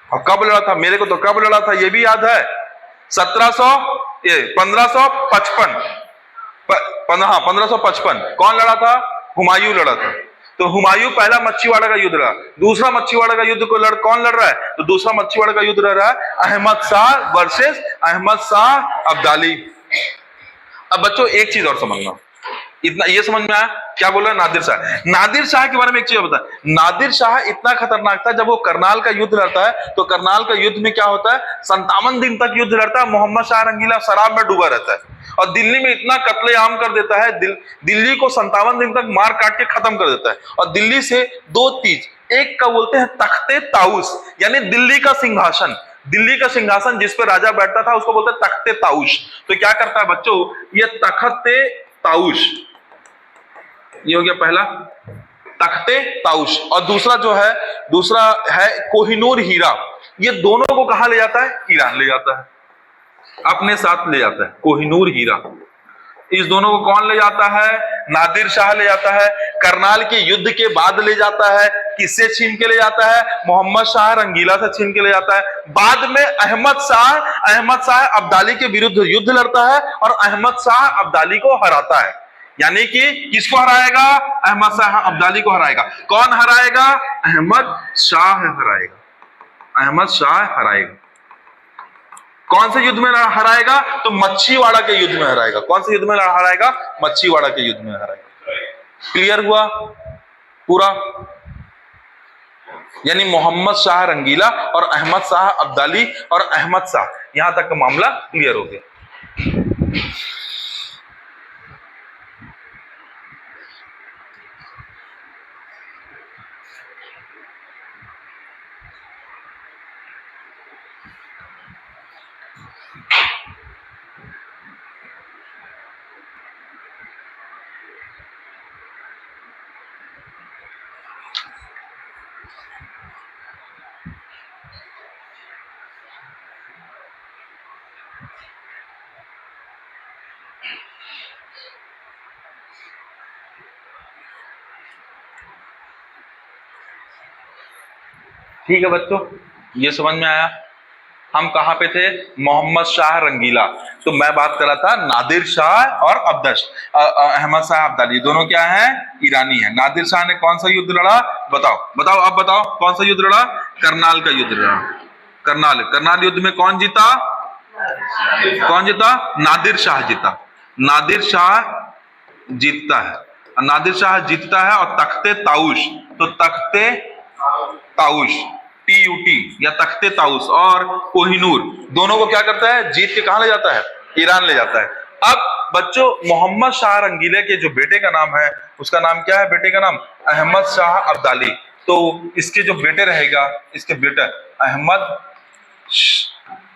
और कब लड़ा था? मेरे को तो कब लड़ा था ये भी याद है। 1555। हाँ 1555। कौन लड़ा था? हुमायूं लड़ा था। तो हुमायूं पहला मच्छीवाड़ा का युद्ध लड़ा। दूसरा मच्छीवाड़ा का युद्ध को कौन लड़ रहा है? तो दूसरा मच्छीवाड़ा का युद्ध लड़ रहा है अहमद शाह वर्सेस अहमद शाह अब्दाली। अब बच्चों एक चीज और समझना, इतना ये समझ में आया क्या बोल रहा है नादिर शाह? नादिर शाह के बारे में एक चीज बता। नादिर शाह इतना खतरनाक था, जब वो करनाल का युद्ध लड़ता है तो करनाल का युद्ध में क्या होता है? 57 दिन तक युद्ध लड़ता है। मोहम्मद शाह रंगीला शराब में डूबा रहता है और दिल्ली में इतना कत्लेआम कर देता है, दिल्ली को 57 दिन तक मार काट के खत्म कर देता है। और दिल्ली से दो चीज, एक का बोलते हैं तख्ते ताउस, यानी दिल्ली का सिंहासन। दिल्ली का सिंहासन जिस पे राजा बैठता था उसको बोलते हैं तख्ते ताउस। तो क्या करता है बच्चों? ये तख्ते ताउस, ये हो गया पहला तख्ते ताउस। और दूसरा है कोहिनूर हीरा। ये दोनों को कहां ले जाता है? ईरान ले जाता है, अपने साथ ले जाता है कोहिनूर हीरा। इस दोनों को कौन ले जाता है? नादिर शाह ले जाता है। करनाल के युद्ध के बाद ले जाता है। किससे छीन के ले जाता है? मोहम्मद शाह रंगीला से छीन के ले जाता है। बाद में अहमद शाह अब्दाली के विरुद्ध युद्ध लड़ता है और अहमद शाह अब्दाली को हराता है। यानी कि किसको हराएगा? अहमद शाह अब्दाली को हराएगा। कौन हराएगा? अहमद शाह हराएगा। अहमद शाह हराएगा। कौन से युद्ध में हराएगा? तो मच्छीवाड़ा के युद्ध में हराएगा। कौन से युद्ध में हराएगा? मच्छीवाड़ा के युद्ध में हराएगा। क्लियर हुआ पूरा? यानी मोहम्मद शाह रंगीला और अहमद शाह अब्दाली और अहमद शाह, यहां तक का मामला क्लियर हो गया। ठीक है बच्चों, ये समझ में आया। हम कहाँ पे थे? मोहम्मद शाह रंगीला। तो मैं बात कर रहा था नादिर शाह और अहमद शाह अब्दाली, दोनों क्या हैं? ईरानी है। नादिर शाह ने कौन सा युद्ध लड़ा? बताओ बताओ, अब बताओ कौन सा युद्ध लड़ा? करनाल का युद्ध लड़ा। करनाल युद्ध में कौन जीता? कौन जीता? नादिर शाह जीता। नादिर शाह जीतता है, नादिर शाह जीतता है और तख्ते ताउश, तो तख्ते ताउश TUT या तख्ते ताउस और कोहिनूर दोनों को क्या करता है? जीत के कहां ले जाता है? ईरान ले जाता है। अब बच्चों, मोहम्मद शाह रंगीले के जो बेटे का नाम है, उसका नाम क्या है? बेटे का नाम अहमद शाह अब्दाली। तो इसके जो बेटे रहेगा, इसके बेटा अहमद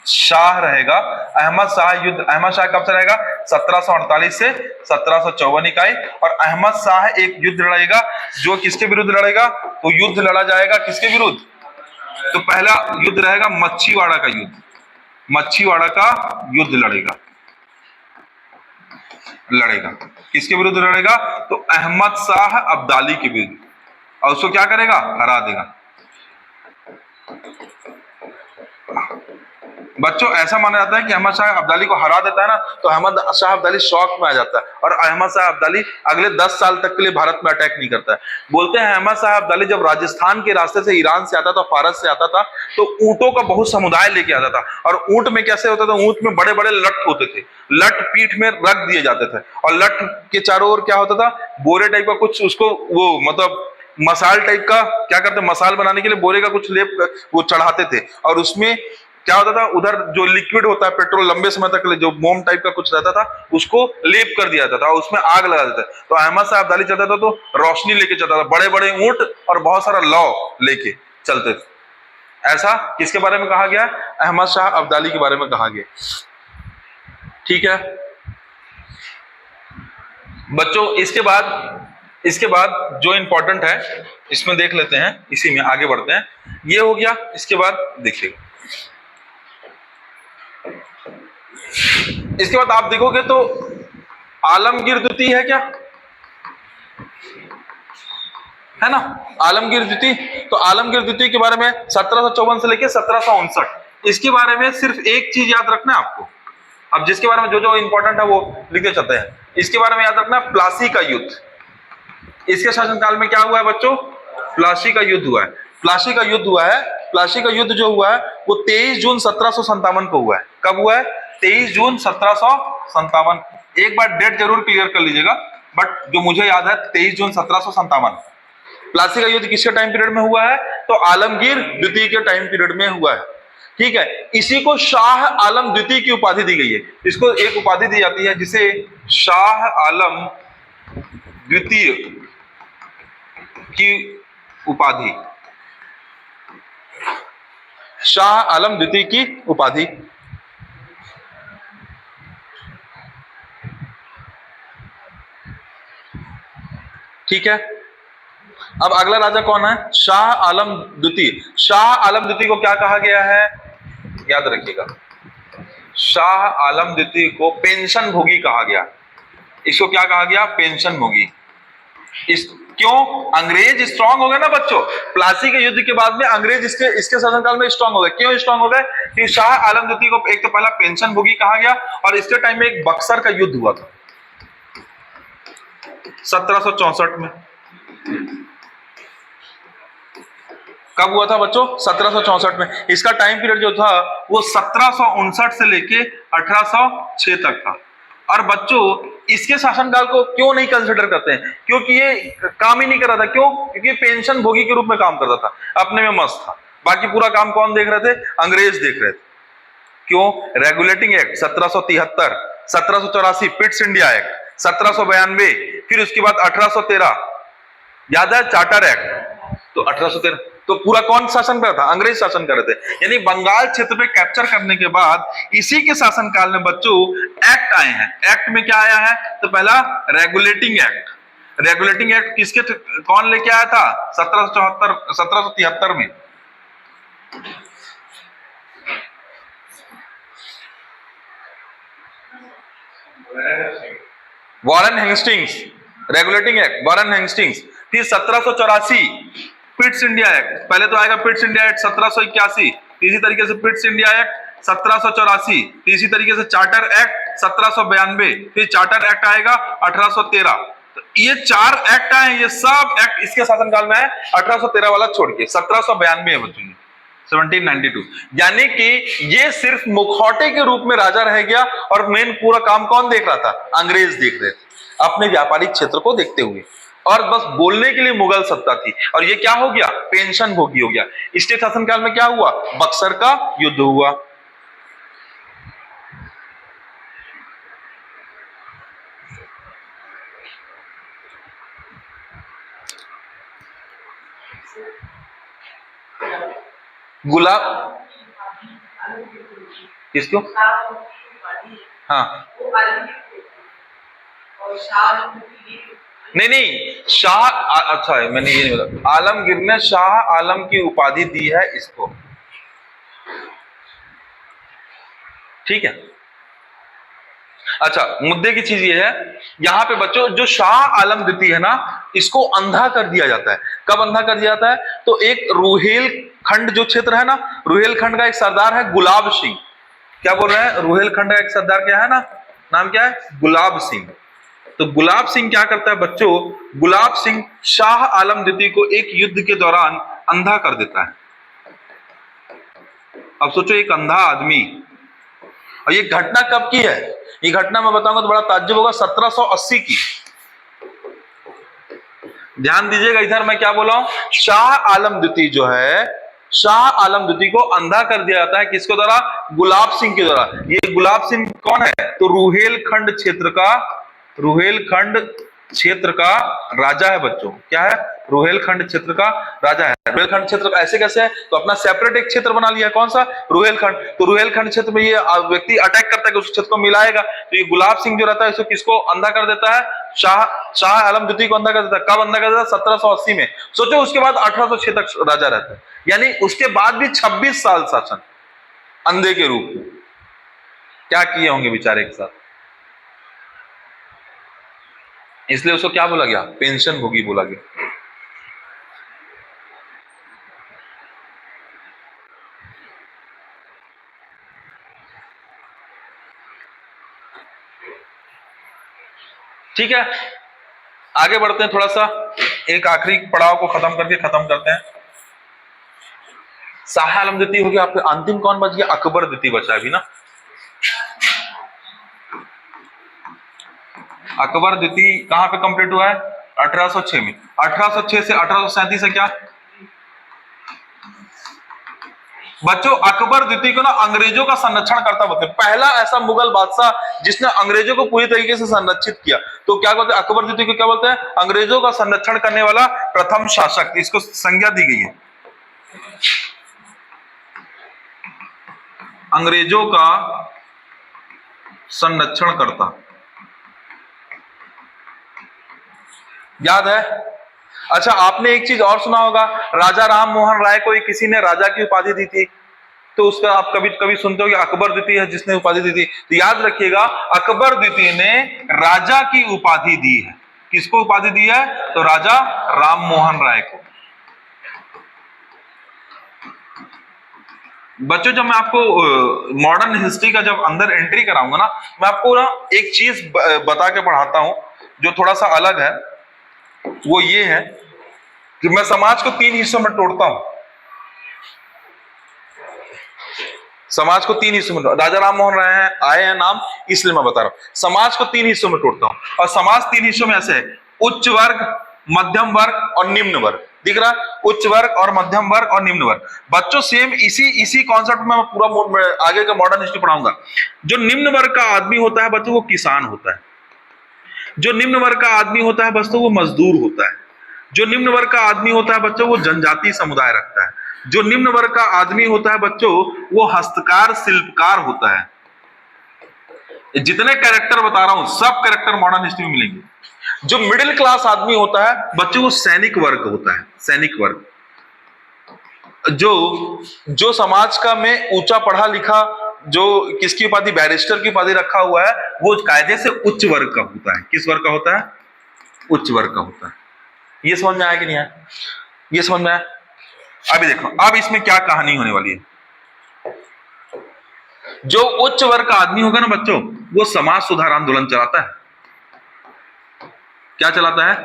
शाह रहेगा। अहमद शाह कब से रहेगा? 1748 से 1754 इकाई। और अहमद शाह एक युद्ध लड़ेगा, जो किसके विरुद्ध लड़ेगा? तो युद्ध लड़ा जाएगा किसके विरुद्ध? तो पहला युद्ध रहेगा मच्छीवाड़ा का युद्ध। मच्छीवाड़ा का युद्ध लड़ेगा किसके विरुद्ध लड़ेगा? तो अहमद शाह अब्दाली के विरुद्ध, और उसको क्या करेगा? हरा देगा। बच्चों, ऐसा माना जाता है कि अहमद शाह अब्दाली को हरा देता है ना, तो अहमद शाह अब्दाली शौक में आ जाता है और अहमद शाह अब्दाली अगले 10 साल तक के लिए भारत में अटैक नहीं करता है। बोलते हैं अहमद शाह अब्दाली जब राजस्थान के रास्ते से ईरान से आता था, फारस से आता था, तो ऊंटों का बहुत समुदाय लेके आता था। और ऊंट में कैसे होता था? ऊंट में बड़े बड़े लट होते थे, लट पीठ में रख दिए जाते थे, और लट के चारों ओर क्या होता था? बोरे टाइप का कुछ, उसको वो मतलब मसाल टाइप का, क्या करते? मसाल बनाने के लिए बोरे का कुछ लेप वो चढ़ाते थे, और उसमें क्या होता था? उधर जो लिक्विड होता है पेट्रोल, लंबे समय तक जो मोम टाइप का कुछ रहता था, उसको लेप कर दिया जाता था, उसमें आग लगा देता था। तो अहमद शाह अब्दाली चलता था तो रोशनी लेके चलता था, बड़े बड़े ऊंट और बहुत सारा लौ लेके चलते थे। ऐसा किसके बारे में कहा गया? अहमद शाह अब्दाली के बारे में कहा गया। ठीक है बच्चों, इसके बाद जो इंपॉर्टेंट है इसमें देख लेते हैं, इसी में आगे बढ़ते हैं। ये हो गया। इसके बाद देखिएगा, इसके बाद आप देखोगे तो आलमगीर द्वितीय है क्या? है ना, आलमगीर द्वितीय। तो आलमगीर द्वितीय के बारे में 1754 से लेकर 1759, इसके बारे में सिर्फ एक चीज याद रखना है आपको। अब जिसके बारे में जो जो इंपॉर्टेंट है वो लिखते चलते हैं। इसके बारे में याद रखना, प्लासी का युद्ध। इसके शासनकाल में क्या हुआ है बच्चों? प्लासी का युद्ध हुआ है। प्लासी का युद्ध हुआ है। प्लासी का युद्ध जो हुआ है वो 23 जून 1757 को हुआ है। कब हुआ है? 23 जून 1757। एक बार डेट जरूर क्लियर कर लीजिएगा, बट जो मुझे याद है 23 जून 1757। प्लासी का युद्ध किसके टाइम पीरियड में हुआ है? तो आलमगीर द्वितीय के टाइम पीरियड में हुआ है। ठीक है, इसी को शाह आलम द्वितीय की उपाधि दी गई है। इसको एक उपाधि दी जाती है जिसे शाह आलम द्वितीय की उपाधि, शाह आलम द्वितीय की उपाधि। ठीक है, अब अगला राजा कौन है? शाह आलम द्वितीय। शाह आलम द्वितीय को क्या कहा गया है? याद रखिएगा, शाह आलम द्वितीय को पेंशन भोगी कहा गया। इसको क्या कहा गया? पेंशन भोगी। क्यों? अंग्रेज स्ट्रांग हो गए ना बच्चों। प्लासी के युद्ध के बाद में अंग्रेज इसके शासनकाल में स्ट्रांग हो गए। क्यों स्ट्रांग हो गए? कि शाह आलम द्वितीय को एक तो पहला पेंशन भोगी कहा गया, और इसके टाइम में एक बक्सर का युद्ध हुआ था 1764 में। कब हुआ था बच्चों? 1764 में। इसका टाइम पीरियड जो था वो 1759 से लेके 1806 तक था। और बच्चों, इसके शासनकाल को क्यों नहीं कंसिडर करते हैं? क्योंकि ये काम ही नहीं कर रहा था। क्यों? क्योंकि पेंशन भोगी के रूप में काम करता था, अपने में मस्त था। बाकी पूरा काम कौन देख रहे थे? अंग्रेज देख रहे थे। क्यों? Regulating act 1773, 1784 Pitt's India act, 1792, फिर उसके बाद 1813 याद है चार्टर एक्ट। तो 1813 तो पूरा कौन शासन कर रहा था? अंग्रेज शासन कर रहे थे। यानी बंगाल क्षेत्र पे कैप्चर करने के बाद इसी के शासनकाल में बच्चों एक्ट आए हैं। एक्ट में क्या आया है? तो पहला रेगुलेटिंग एक्ट। रेगुलेटिंग एक्ट किसके कौन लेके आया था? 1773 में। Warren Hastings. Regulating act Warren Hastings. फिर 1784 पिट्स इंडिया एक्ट, पहले तो आएगा पिट्स इंडिया एक्ट 1781, इसी तरीके से पिट्स इंडिया एक्ट 1784, इसी तरीके से चार्टर एक्ट 1792, फिर चार्टर एक्ट आएगा 1813। तो ये 4 एक्ट आए, ये सब एक्ट इसके शासनकाल में है, 1813 वाला छोड़ के 1792 है बच्चों, 1792। यानी कि ये सिर्फ मुखौटे के रूप में राजा रह गया और मेन पूरा काम कौन देख रहा था? अंग्रेज देख रहे थे, अपने व्यापारिक क्षेत्र को देखते हुए, और बस बोलने के लिए मुगल सत्ता थी। और ये क्या हो गया? पेंशन भोगी हो गया। इसके शासनकाल में क्या हुआ? बक्सर का युद्ध हुआ। गुलाब किसको? हाँ नहीं, शाह, अच्छा है, मैंने ये नहीं बताया। आलमगीर ने शाह आलम की उपाधि दी है इसको, ठीक है। अच्छा, मुद्दे की चीज ये है, यहां पे बच्चों जो शाह आलम द्वितीय है ना, इसको अंधा कर दिया जाता है। कब अंधा कर दिया जाता है? तो एक रुहेलखंड जो क्षेत्र है ना, रुहेलखंड का एक सरदार है गुलाब सिंह। क्या बोल रहे हैं? रुहेलखंड का एक सरदार क्या है ना, नाम क्या है? गुलाब सिंह। तो गुलाब सिंह क्या करता है बच्चों? गुलाब सिंह शाह आलम द्वितीय को एक युद्ध के दौरान अंधा कर देता है। अब सोचो, एक अंधा आदमी, और ये घटना कब की है? ये घटना मैं बताऊंगा तो बड़ा ताज्जुब होगा, 1780 की। ध्यान दीजिएगा इधर मैं क्या बोला हूं। शाह आलम द्वितीय जो है, शाह आलम द्वितीय को अंधा कर दिया जाता है किसके द्वारा? गुलाब सिंह के द्वारा। ये गुलाब सिंह कौन है? तो रुहेलखंड क्षेत्र का राजा है बच्चों। क्या है? रुहेलखंड क्षेत्र का राजा है। रुहेलखंड क्षेत्र ऐसे कैसे है? तो अपना सेपरेट एक क्षेत्र बना लिया, कौन सा? रुहेलखंड। तो रुहेलखंड क्षेत्र में ये व्यक्ति अटैक करता है कि उस क्षेत्र को मिलाएगा। तो ये गुलाब सिंह जो रहता है, इसको किसको अंधा कर देता है? शाह आलम द्वितीय को अंधा कर देता है। कब अंधा कर देता है? 1780 में। सोचो, उसके बाद 1806 तक राजा रहता है, यानी उसके बाद भी 26 साल शासन अंधे के रूप में। क्या किए होंगे बेचारे एक साथ, इसलिए उसको क्या बोला गया? पेंशन भोगी बोला गया। ठीक है, आगे बढ़ते हैं थोड़ा सा, एक आखिरी पड़ाव को खत्म करते हैं। शाह आलम द्वितीय हो गया, आपके अंतिम कौन बच गया? अकबर द्वितीय बचा अभी ना। अकबर द्वितीय कहां पे कंप्लीट हुआ है? 1806 में। 1806 से 1837 है क्या बच्चों? अकबर द्वितीय को ना अंग्रेजों का संरक्षण करता बोलते हैं, पहला ऐसा मुगल बादशाह जिसने अंग्रेजों को पूरी तरीके से संरक्षित किया। तो क्या बोलते हैं? अकबर द्वितीय को क्या बोलते हैं? अंग्रेजों का संरक्षण करने वाला प्रथम शासक, इसको संज्ञा दी गई है, अंग्रेजों का संरक्षण करता। याद है? अच्छा, आपने एक चीज और सुना होगा, राजा राम मोहन राय को किसी ने राजा की उपाधि दी थी। तो उसका आप कभी कभी सुनते हो कि अकबर द्वितीय है जिसने उपाधि दी थी। तो याद रखिएगा, अकबर द्वितीय ने राजा की उपाधि दी है। किसको उपाधि दी है? तो राजा राम मोहन राय को। बच्चों, जब मैं आपको मॉडर्न हिस्ट्री का जब अंदर एंट्री कराऊंगा ना, मैं आपको ना एक चीज बता के पढ़ाता हूं जो थोड़ा सा अलग है। वो ये है कि मैं समाज को 3 हिस्सों में तोड़ता हूं। समाज को 3 हिस्सों में, राजा राम मोहन राय है, आए हैं नाम, इसलिए मैं बता रहा हूं। समाज को 3 हिस्सों में तोड़ता हूं, और समाज 3 हिस्सों में ऐसे है: उच्च वर्ग, मध्यम वर्ग और निम्न वर्ग। दिख रहा है? उच्च वर्ग और मध्यम वर्ग और निम्न वर्ग। बच्चों, सेम इसी कॉन्सेप्ट में मैं पूरा आगे का मॉडर्न हिस्ट्री पढ़ाऊंगा। जो निम्न वर्ग का आदमी होता है बच्चों, वो किसान होता है। जो निम्न वर्ग का आदमी होता है बच्चों, वो मजदूर होता है। जो निम्न वर्ग का आदमी होता है बच्चों, वो जनजातीय समुदाय रखता है। जो निम्न वर्ग का आदमी होता है बच्चों, वो हस्तकार शिल्पकार होता है। जितने कैरेक्टर बता रहा हूं, सब कैरेक्टर मॉडर्न हिस्ट्री में मिलेंगे। जो मिडिल क्लास आदमी होता है बच्चों, वो सैनिक वर्ग होता है। सैनिक वर्ग जो समाज का में ऊंचा पढ़ा लिखा, जो किसकी उपाधि? बैरिस्टर की उपाधि रखा हुआ है, वो कायदे से उच्च वर्ग का होता है। किस वर्ग का होता है? उच्च वर्ग का होता है। ये समझ में आया कि नहीं आया? ये समझ में आया? अभी देखो, अब इसमें क्या कहानी होने वाली है। जो उच्च वर्ग का आदमी होगा ना बच्चों, वो समाज सुधार आंदोलन चलाता है। क्या चलाता है?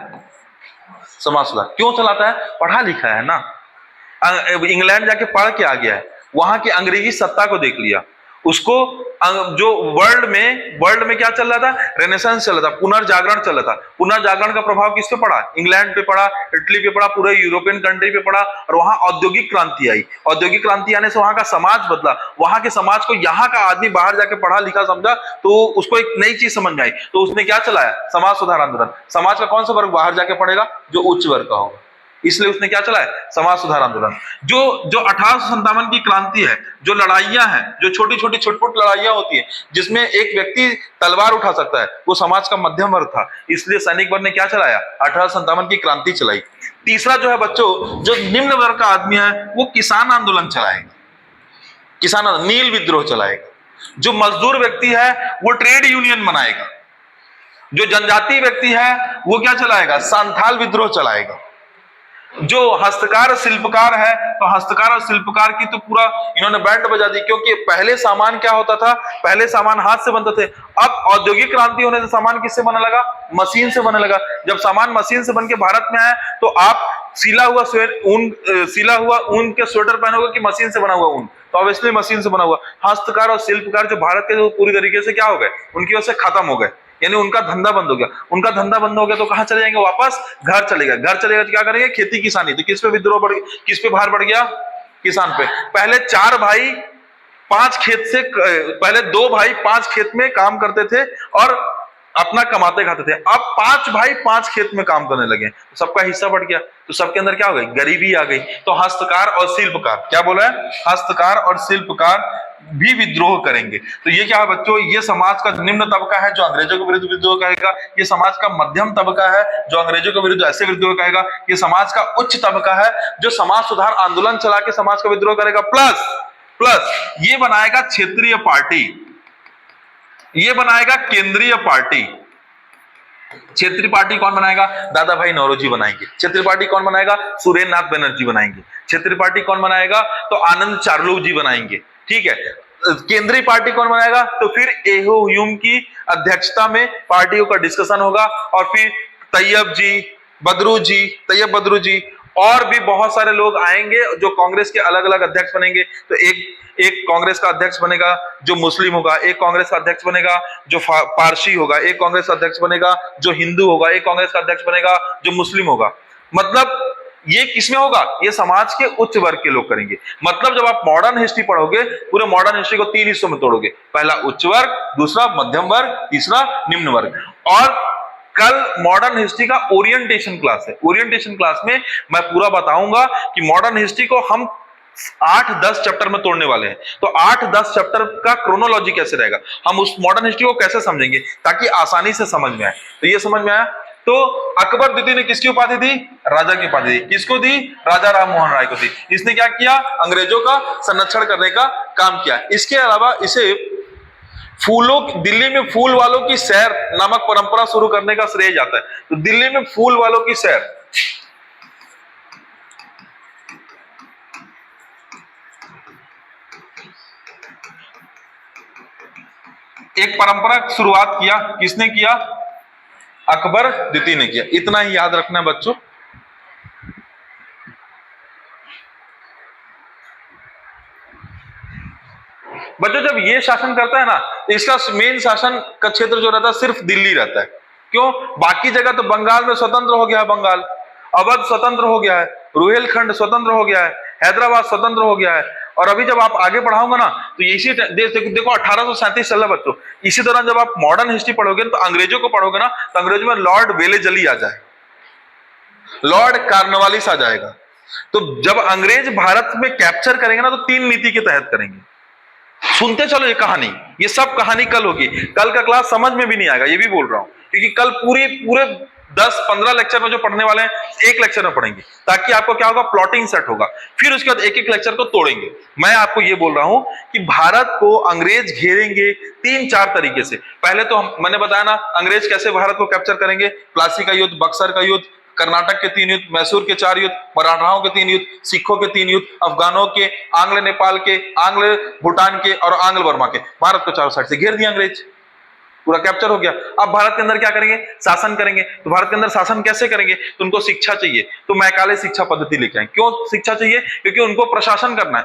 समाज सुधार। क्यों चलाता है? पढ़ा लिखा है ना, इंग्लैंड जाके पढ़ के आ गया है, वहां की अंग्रेजी सत्ता को देख लिया, उसको जो वर्ल्ड में क्या चल रहा था? रेनेसांस चल रहा था, पुनर्जागरण चल रहा था। पुनर्जागरण का प्रभाव किस पे पड़ा? इंग्लैंड पे पड़ा, इटली पे पड़ा, पूरे यूरोपियन कंट्री पे पड़ा, और वहां औद्योगिक क्रांति आई। औद्योगिक क्रांति आने से वहां का समाज बदला, वहां के समाज को यहाँ का आदमी बाहर जाके पढ़ा लिखा समझा तो उसको एक नई चीज समझ में आई, तो उसने क्या चलाया? समाज सुधार आंदोलन। समाज का कौन सा वर्ग बाहर जाके पढ़ेगा? जो उच्च वर्ग का होगा, इसलिए उसने क्या चलाया? समाज सुधार आंदोलन। जो 1857 की क्रांति है, जो लड़ाइयां हैं, जो छोटी छोटी छुटपुट लड़ाइयां होती हैं, जिसमें एक व्यक्ति तलवार उठा सकता है, वो समाज का मध्यम वर्ग था, इसलिए सैनिक वर्ग ने क्या चलाया? 1857 की क्रांति चलाई। तीसरा जो है बच्चों, जो निम्न वर्ग का आदमी है, वो किसान आंदोलन चलाएगा, नील विद्रोह चलाएगा। जो मजदूर व्यक्ति है वो ट्रेड यूनियन बनाएगा। जो जनजातीय व्यक्ति है वो क्या चलाएगा? सांथाल विद्रोह चलाएगा। जो हस्तकार और शिल्पकार है, तो हस्तकार और शिल्पकार की तो पूरा इन्होंने बैंड बजा दी, क्योंकि पहले सामान क्या होता था? पहले सामान हाथ से बनते थे। अब औद्योगिक क्रांति होने से सामान किससे बनने लगा? मशीन से बनने लगा। जब सामान मशीन से बन के भारत में आया, तो आप सिला हुआ ऊन के स्वेटर पहनोगे कि मशीन से बना हुआ ऊन? तो ऑब्वियसली मशीन से बना हुआ। हस्तकार और शिल्पकार जो भारत के, जो पूरी तरीके से क्या हो गए? उनकी वजह से खत्म हो गए, यानी उनका धंधा बंद हो गया। उनका धंधा बंद हो गया तो कहां चले जाएंगे? वापस घर चलेगा। घर चलेगा तो क्या करेंगे? खेती किसानी। तो किस पे विद्रोह बढ़ गया? किस पे भार बढ़ गया? किसान पे। पहले 4 भाई 5 खेत से, पहले 2 भाई 5 खेत में काम करते थे और अपना कमाते खाते थे। अब 5 भाई 5 खेत में काम करने लगे, तो सबका हिस्सा बढ़ गया, तो सबके अंदर क्या हो गई? गरीबी आ गई। तो हस्तकार और शिल्पकार, क्या बोला है? हस्तकार और शिल्पकार भी विद्रोह करेंगे। तो ये क्या है बच्चों? ये समाज का निम्न तबका है जो अंग्रेजों के विरुद्ध विद्रोह करेगा। ये समाज का मध्यम तबका है जो अंग्रेजों के विरुद्ध ऐसे विद्रोह करेगा। ये समाज का उच्च तबका है जो समाज सुधार आंदोलन चला के समाज का विद्रोह करेगा। प्लस ये बनाएगा क्षेत्रीय पार्टी, ये बनाएगा केंद्रीय पार्टी। क्षेत्रीय पार्टी कौन बनाएगा? दादा भाई नौरोजी बनाएंगे। क्षेत्रीय पार्टी कौन बनाएगा? सुरेंद्र नाथ बनर्जी बनाएंगे। क्षेत्रीय पार्टी कौन बनाएगा? तो आनंद चार्लू जी बनाएंगे। ठीक है। केंद्रीय पार्टी कौन बनाएगा? तो फिर एहो ह्यूम की अध्यक्षता में पार्टियों का डिस्कशन होगा, और फिर तैयब बद्रू जी और भी बहुत सारे लोग आएंगे जो कांग्रेस के अलग अलग अध्यक्ष बनेंगे। तो एक कांग्रेस का अध्यक्ष बनेगा जो मुस्लिम होगा, एक कांग्रेस का अध्यक्ष बनेगा जो पारसी होगा, एक कांग्रेस का अध्यक्ष बनेगा जो हिंदू होगा, एक कांग्रेस का अध्यक्ष बनेगा जो मुस्लिम होगा। मतलब ये किसमें होगा? ये समाज के उच्च वर्ग के लोग करेंगे। मतलब जब आप मॉडर्न हिस्ट्री पढ़ोगे, पूरे मॉडर्न हिस्ट्री को 3 हिस्सों में तोड़ोगे। पहला उच्च वर्ग, दूसरा मध्यम वर्ग, तीसरा निम्न वर्ग। और कल मॉडर्न हिस्ट्री का ओरिएंटेशन क्लास है। ओरिएंटेशन क्लास में मैं पूरा बताऊंगा कि मॉडर्न हिस्ट्री को हम 8-10 चैप्टर में तोड़ने वाले हैं। तो 8-10 चैप्टर का क्रोनोलॉजी कैसे रहेगा, हम उस मॉडर्न हिस्ट्री को कैसे समझेंगे ताकि आसानी से समझ में आए। तो ये समझ में आया। तो अकबर द्वितीय ने किसकी उपाधि दी? राजा की उपाधि दी। किसको दी? राजा राम मोहन राय को दी। इसने क्या किया? अंग्रेजों का संरक्षण करने का काम किया। इसके अलावा इसे दिल्ली में फूल वालों की सैर नामक परंपरा शुरू करने का श्रेय जाता है। तो दिल्ली में फूल वालों की सैर, एक परंपरा शुरुआत किया। किसने किया? अकबर द्वितीय ने किया। इतना ही याद रखना है बच्चों। जब ये शासन करता है ना, इसका मेन शासन का क्षेत्र जो रहता है सिर्फ दिल्ली रहता है। क्यों? बाकी जगह तो बंगाल में स्वतंत्र हो गया है, बंगाल अवध स्वतंत्र हो गया है, रुहेलखंड स्वतंत्र हो गया है, हैदराबाद स्वतंत्र हो गया है। और अभी जब आप आगे पढ़ाऊंगा ना तो इसी देखो 1837 चल रहा बच्चों। इसी दौरान जब आप मॉडर्न हिस्ट्री पढ़ोगे तो अंग्रेजों को पढ़ोगे ना, तो अंग्रेजों में लॉर्ड वेलेजली आ जाए, लॉर्ड कार्नवालिस आ जाएगा। तो जब अंग्रेज भारत में कैप्चर करेंगे ना तो 3 नीति के तहत करेंगे। सुनते चलो ये कहानी, ये सब कहानी कल होगी। कल का क्लास समझ में भी नहीं आएगा, ये भी बोल रहा हूं, क्योंकि कल पूरे 10-15 लेक्चर में जो पढ़ने वाले हैं एक लेक्चर में पढ़ेंगे, ताकि आपको क्या होगा? प्लॉटिंग सेट होगा। फिर उसके बाद एक लेक्चर को तोड़ेंगे। मैं आपको ये बोल रहा हूं कि भारत को अंग्रेज घेरेंगे 3-4 तरीके से। पहले तो मैंने बताया ना अंग्रेज कैसे भारत को कैप्चर करेंगे। प्लासी का युद्ध, बक्सर का युद्ध, कर्नाटक के 3 युद्ध, मैसूर के 4 युद्ध, मराठाओं के 3 युद्ध, सिखों के 3 युद्ध, अफगानों के, आंग्ल नेपाल के, आंग्ल भूटान के और आंग्ल बर्मा के। भारत को चारों साइड से घेर दिया अंग्रेज, पूरा कैप्चर हो गया। अब भारत के अंदर क्या करेंगे? शासन करेंगे। तो भारत के अंदर शासन कैसे करेंगे? तो उनको शिक्षा चाहिए, तो मैकाले शिक्षा पद्धति लेके आए। क्यों शिक्षा चाहिए? क्योंकि उनको प्रशासन करना है।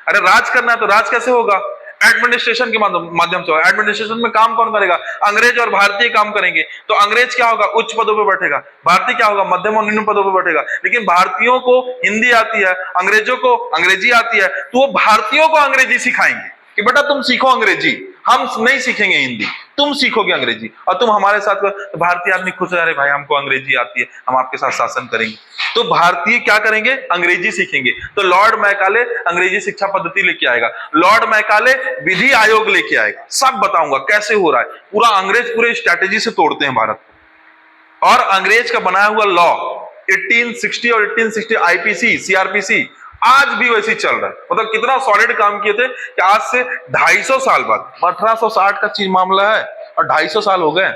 अरे राज करना है तो राज कैसे होगा? एडमिनिस्ट्रेशन के माध्यम से। एडमिनिस्ट्रेशन में काम कौन करेगा? अंग्रेज और भारतीय काम करेंगे। तो अंग्रेज क्या होगा? उच्च पदों पर बैठेगा, भारतीय क्या होगा? मध्यम और निम्न पदों पर बैठेगा। लेकिन भारतीयों को हिंदी आती है, अंग्रेजों को अंग्रेजी आती है, तो वो भारतीयों को अंग्रेजी सिखाएंगे कि बेटा तुम सीखो अंग्रेजी, हम नहीं सीखेंगे हिंदी, तुम सीखोगे अंग्रेजी और तुम हमारे साथ। तो भारतीय आदमी खुश है, अरे भाई हमको अंग्रेजी आती है, हम आपके साथ शासन करेंगे। तो भारतीय क्या करेंगे? अंग्रेजी सीखेंगे। तो लॉर्ड मैकाले अंग्रेजी शिक्षा पद्धति लेके आएगा, लॉर्ड मैकाले विधि आयोग लेके आएगा। सब बताऊंगा कैसे हो रहा है पूरा। अंग्रेज पूरे स्ट्रैटेजी से तोड़ते हैं भारत को। और अंग्रेज का बनाया हुआ लॉ 1860 और 1860 आईपीसी, सीआरपीसी आज भी वैसे ही चल रहा है। मतलब कितना सॉलिड काम किए थे कि आज से 250 साल बाद, 1860 का चीज मामला है और 250 साल हो गए,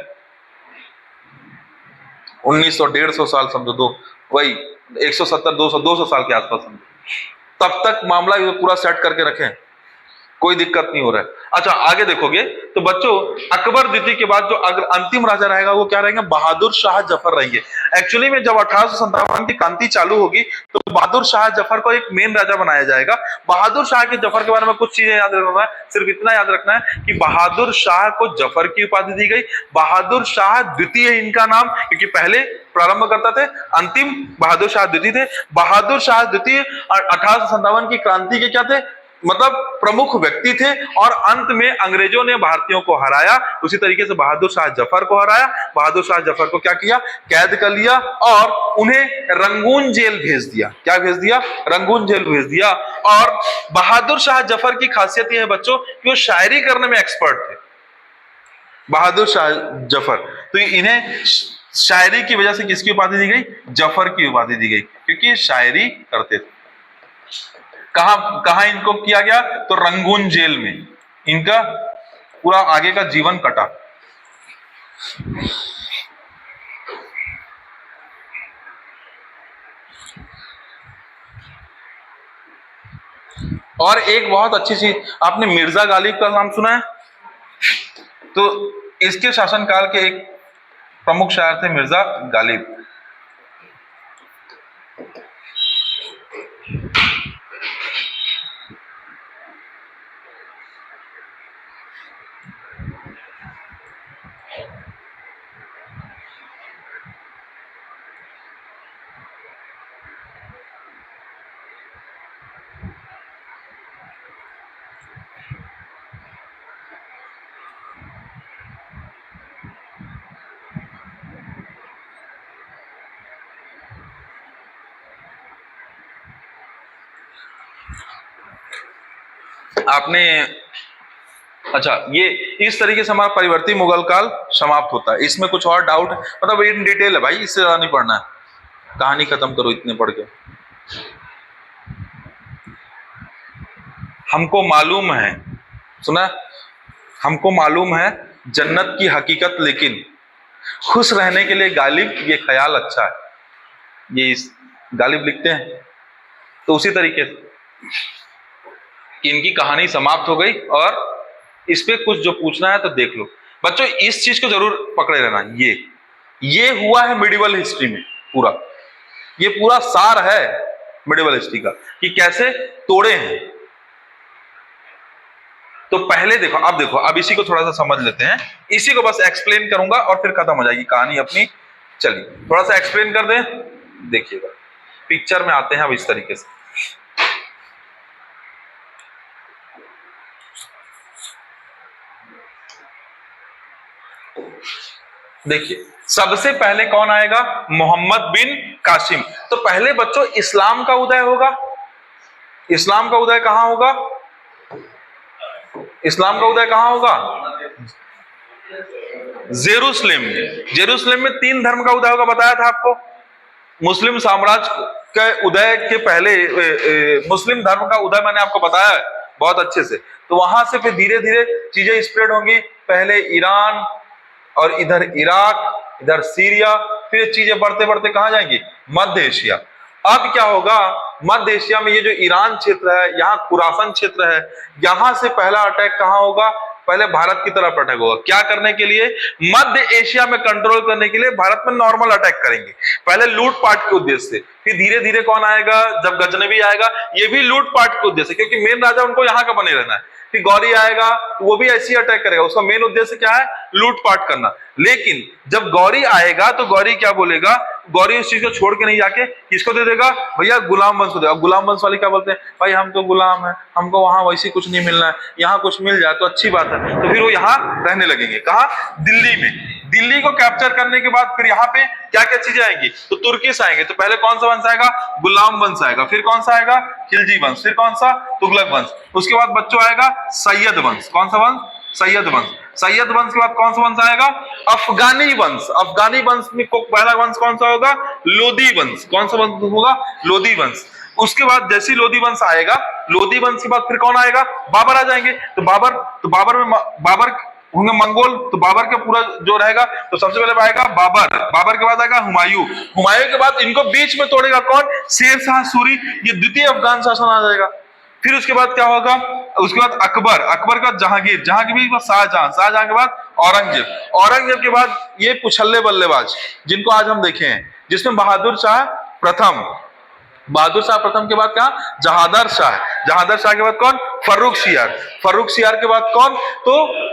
1900 150 साल समझो, दो वही 170 200 साल के आसपास समझो। तब तक मामला ये पूरा सेट करके रखें, कोई दिक्कत नहीं हो रहा है। अच्छा आगे देखोगे तो बच्चों, अकबर द्वितीय के बाद जो अगर अंतिम राजा रहेगा वो क्या रहेंगे? बहादुर शाह जफर रहेंगे। एक्चुअली में जब 1857 की क्रांति चालू होगी तो बहादुर शाह जफर को एक मेन राजा बनाया जाएगा। बहादुर शाह के जफर के बारे में कुछ चीजें याद रखना है, सिर्फ इतना याद रखना है कि बहादुर शाह को जफर की उपाधि दी गई। बहादुर शाह द्वितीय इनका नाम, क्योंकि पहले प्रारंभ करता थे, अंतिम बहादुर शाह द्वितीय थे। बहादुर शाह द्वितीय 1857 की क्रांति के क्या थे? मतलब प्रमुख व्यक्ति थे और अंत में अंग्रेजों ने भारतीयों को हराया। उसी तरीके से बहादुर शाह जफर को हराया। बहादुर शाह जफर को क्या किया? कैद कर लिया और उन्हें रंगून जेल भेज दिया। क्या भेज दिया? रंगून जेल भेज दिया। और बहादुर शाह जफर की खासियत यह है बच्चों कि वो शायरी करने में एक्सपर्ट थे, बहादुर शाह जफर। तो इन्हें शायरी की वजह से किसकी उपाधि दी गई? जफर की उपाधि दी गई, क्योंकि शायरी करते थे। कहां इनको किया गया? तो रंगून जेल में इनका पूरा आगे का जीवन कटा। और एक बहुत अच्छी चीज, आपने मिर्जा गालिब का नाम सुना है? तो इसके शासनकाल के एक प्रमुख शायर थे मिर्जा गालिब। आपने अच्छा, ये इस तरीके से हमारा परिवर्ती मुगल काल समाप्त होता है। इसमें कुछ और डाउट, मतलब इन डिटेल है भाई, इससे ज्यादा नहीं पढ़ना है, कहानी खत्म करो इतने पढ़ के। हमको मालूम है, सुना, हमको मालूम है जन्नत की हकीकत, लेकिन खुश रहने के लिए गालिब ये ख्याल अच्छा है। ये इस गालिब लिखते हैं। तो उसी तरीके से इनकी कहानी समाप्त हो गई और इस पे कुछ जो पूछना है तो देख लो बच्चों। इस चीज को जरूर पकड़े रहना। ये हुआ है मिडिवल हिस्ट्री में पूरा, ये पूरा सार है मिडिवल हिस्ट्री का कि कैसे तोड़े हैं। तो पहले देखो, अब देखो, अब इसी को थोड़ा सा समझ लेते हैं। इसी को बस एक्सप्लेन करूंगा और फिर खत्म हो जाएगी कहानी अपनी। चलिए थोड़ा सा एक्सप्लेन कर दें, देखिएगा पिक्चर में आते हैं अब इस तरीके से। देखिए सबसे पहले कौन आएगा? मोहम्मद बिन कासिम। तो पहले बच्चों इस्लाम का उदय होगा। इस्लाम का उदय कहां होगा? इस्लाम का उदय कहां होगा? जेरूसलेम में। जेरूसलेम में 3 धर्म का उदय होगा, बताया था आपको। मुस्लिम साम्राज्य के उदय के पहले मुस्लिम धर्म का उदय मैंने आपको बताया है बहुत अच्छे से। तो वहां से फिर धीरे धीरे चीजें स्प्रेड होंगी। पहले ईरान और इधर इराक, इधर सीरिया, फिर ये चीजें बढ़ते बढ़ते कहां जाएंगी, मध्य एशिया। अब क्या होगा, मध्य एशिया में ये जो ईरान क्षेत्र है, यहाँ खुरासन क्षेत्र है, यहां से पहला अटैक कहां होगा, पहले भारत की तरफ अटैक होगा। क्या करने के लिए, मध्य एशिया में कंट्रोल करने के लिए भारत में नॉर्मल अटैक करेंगे, पहले लूटपाट के उद्देश्य से। फिर धीरे धीरे कौन आएगा, जब गजनवी आएगा, ये भी लूटपाट के उद्देश्य, क्योंकि मेन राजा उनको यहाँ का बने रहना है। फिर गौरी आएगा तो वो भी ऐसी अटैक करेगा, उसका मेन उद्देश्य क्या है, लूटपाट करना। लेकिन जब गौरी आएगा तो गौरी क्या बोलेगा, गौरी उस चीज को छोड़ के नहीं जाके किसको दे देगा, भैया गुलाम वंश को देगा। गुलाम वंश वाले क्या बोलते हैं, भाई हम तो गुलाम है, हमको वहां वैसे कुछ नहीं मिलना है, यहाँ कुछ मिल जाए तो अच्छी बात है। तो फिर वो यहाँ रहने लगेंगे, कहा, दिल्ली में। दिल्ली को कैप्चर करने के बाद फिर यहाँ पे क्या क्या चीजें आएंगी, तो तुर्किश आएंगे। तो पहले कौन सा वंश आएगा, गुलाम वंश आएगा, फिर कौन सा आएगा, खिलजी वंश, फिर कौन सा, तुगलक वंश। उसके बाद बच्चों आएगा सैयद वंश। कौन सा वंश, सैयद वंश। सैयद वंश के बाद कौन सा वंश आएगा, अफगानी वंश। अफगानी वंश में पहला वंश कौन सा होगा, लोदी वंश। कौन सा वंश होगा, लोदी वंश। उसके बाद जैसे लोदी वंश आएगा, लोदी वंश के बाद फिर कौन आएगा, बाबर आ जाएंगे। तो बाबर होंगे मंगोल, तो बाबर का पूरा जो रहेगा, तो सबसे पहले आएगा बाबर, बाबर के बाद आएगा हुमायूं, हुमायूं के बाद इनको बीच में तोड़ेगा कौन, शेर शाह सूरी। ये द्वितीय अफगान शासन आ जाएगा। फिर उसके बाद क्या होगा, उसके बाद अकबर, अकबर के बाद जहांगीर, जहांगीर के बाद शाहजहां, शाहजहां के बाद औरंगजेब, औरंगजेब के बाद ये पुछल्ले बल्लेबाज जिनको आज हम देखे हैं, जिसमें बहादुर शाह प्रथम, बहादुर शाह प्रथम के बाद क्या, जहादर शाह, जहादर शाह के बाद कौन, फर्रुख शियार, फर्रुख शियार के बाद कौन, तो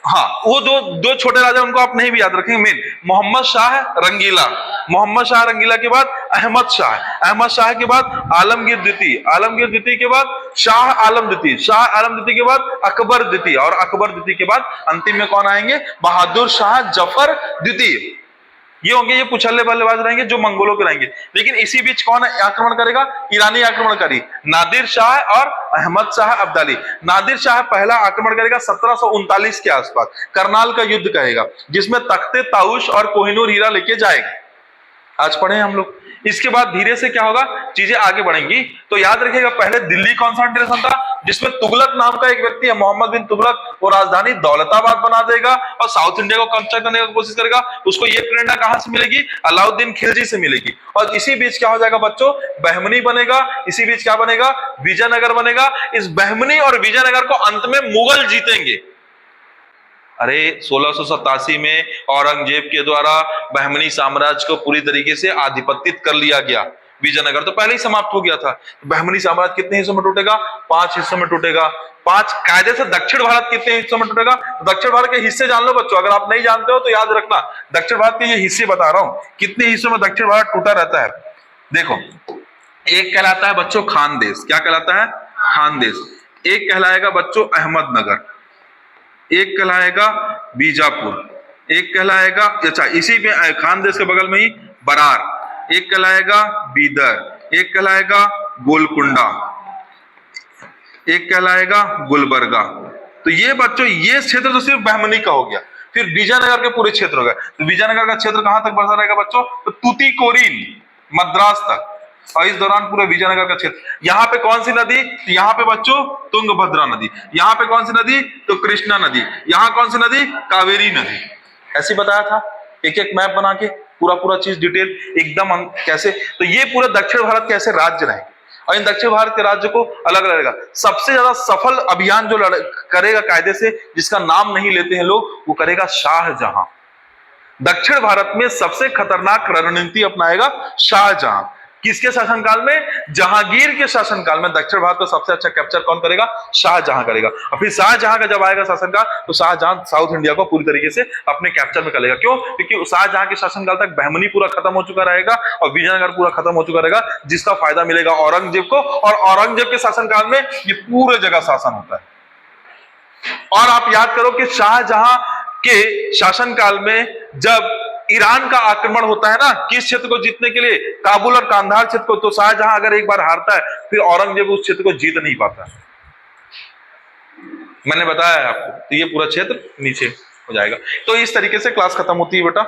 हाँ वो दो छोटे राजा, उनको आप नहीं भी याद रखेंगे, मेन मोहम्मद शाह रंगीला, मोहम्मद शाह रंगीला के बाद अहमद शाह, अहमद शाह के बाद आलमगीर द्वितीय, आलमगीर द्वितीय के बाद शाह आलम द्वितीय, शाह आलम द्वितीय के बाद अकबर द्वितीय, और अकबर द्वितीय के बाद अंतिम में कौन आएंगे, बहादुर शाह जफर द्वितीय। ये होंगे, ये पुछल्ले बल्लेबाज रहेंगे जो मंगोलों के रहेंगे। लेकिन इसी बीच कौन आक्रमण करेगा, ईरानी आक्रमणकारी नादिर शाह और अहमद शाह अब्दाली। नादिर शाह पहला आक्रमण करेगा 1739 के आसपास, करनाल का युद्ध कहेगा, जिसमें तख्ते ताउश और कोहिनूर हीरा लेके जाएगा, आज पढ़े हम लोग। इसके बाद धीरे से क्या होगा, चीजें आगे बढ़ेंगी। तो याद रखिएगा, पहले दिल्ली कॉन्सेंट्रेशन था, जिसमें तुगलक नाम का एक व्यक्ति है, मोहम्मद बिन तुगलक, वो राजधानी दौलताबाद बना देगा और साउथ इंडिया को कैप्चर करने की कोशिश करेगा। उसको ये प्रेरणा कहां से मिलेगी, अलाउद्दीन खिलजी से मिलेगी। और इसी बीच क्या हो जाएगा बच्चों, बहमनी बनेगा। इसी बीच क्या बनेगा, विजयनगर बनेगा। इस बहमनी और विजयनगर को अंत में मुगल जीतेंगे। अरे 1687 में औरंगजेब के द्वारा बहमनी साम्राज्य को पूरी तरीके से आधिपत्य कर लिया गया। विजयनगर तो पहले ही समाप्त हो गया था। बहमनी साम्राज्य कितने हिस्सों में टूटेगा, 5 हिस्सों में टूटेगा। 5 कायदे से दक्षिण भारत कितने हिस्सों में टूटेगा, तो दक्षिण भारत के हिस्से जान लो बच्चों, अगर आप नहीं जानते हो तो याद रखना। दक्षिण भारत के ये हिस्से बता रहा हूं, कितने हिस्सों में दक्षिण भारत टूटा रहता है। देखो, एक कहलाता है बच्चों खानदेश, क्या कहलाता है, खानदेश। एक कहलाएगा बच्चों अहमदनगर, एक कहलाएगा बीजापुर, एक कहलाएगा, अच्छा इसी में खानदेश के बगल में ही बरार, एक कहलाएगा बीदर, एक कहलाएगा गोलकुंडा, एक कहलाएगा गुलबर्गा। तो ये बच्चों, ये क्षेत्र तो सिर्फ बहमनी का हो गया। फिर विजयनगर के पूरे क्षेत्र हो गए। तो विजयनगर का क्षेत्र कहां तक बढ़ता रहेगा बच्चों, तो तूतीकोरिन मद्रास तक। और इस दौरान पूरे विजयनगर का क्षेत्र, यहाँ पे कौन सी नदी, तो यहाँ पे बच्चों तुंगभद्रा नदी, यहाँ पे कौन सी नदी, तो कृष्णा नदी, यहाँ कौन सी नदी, कावेरी नदी। ऐसे बताया था, एक एक मैप बना के पूरा चीज डिटेल एकदम कैसे। तो ये पूरा दक्षिण भारत कैसे राज्य रहे, और इन दक्षिण भारत के राज्य को अलग रहेगा। सबसे ज्यादा सफल अभियान जो करेगा कायदे से, जिसका नाम नहीं लेते हैं लोग, वो करेगा शाहजहां। दक्षिण भारत में सबसे खतरनाक रणनीति अपनाएगा शाहजहां। किसके शासनकाल में, जहांगीर के शासनकाल में दक्षिण भारत को सबसे अच्छा कैप्चर कौन करेगा, शाहजहां करेगा। और फिर शाहजहां का जब आएगा शासनकाल, तो शाहजहां साउथ इंडिया को पूरी तरीके से अपने कैप्चर में कर लेगा। क्यों, क्योंकि शाहजहां के शासनकाल तक बहमनी पूरा खत्म हो चुका रहेगा और विजयनगर पूरा खत्म हो चुका रहेगा, जिसका फायदा मिलेगा औरंगजेब को। और औरंगजेब के शासनकाल में ये पूरे जगह शासन होता है। और आप याद करो कि शाहजहां के शासनकाल में जब ईरान का आक्रमण होता है ना, किस क्षेत्र को जीतने के लिए, काबुल और कांधार क्षेत्र को, तो शाहजहां अगर एक बार हारता है, फिर औरंगजेब उस क्षेत्र को जीत नहीं पाता। मैंने बताया है आपको। तो ये पूरा क्षेत्र नीचे हो जाएगा। तो इस तरीके से क्लास खत्म होती है बेटा।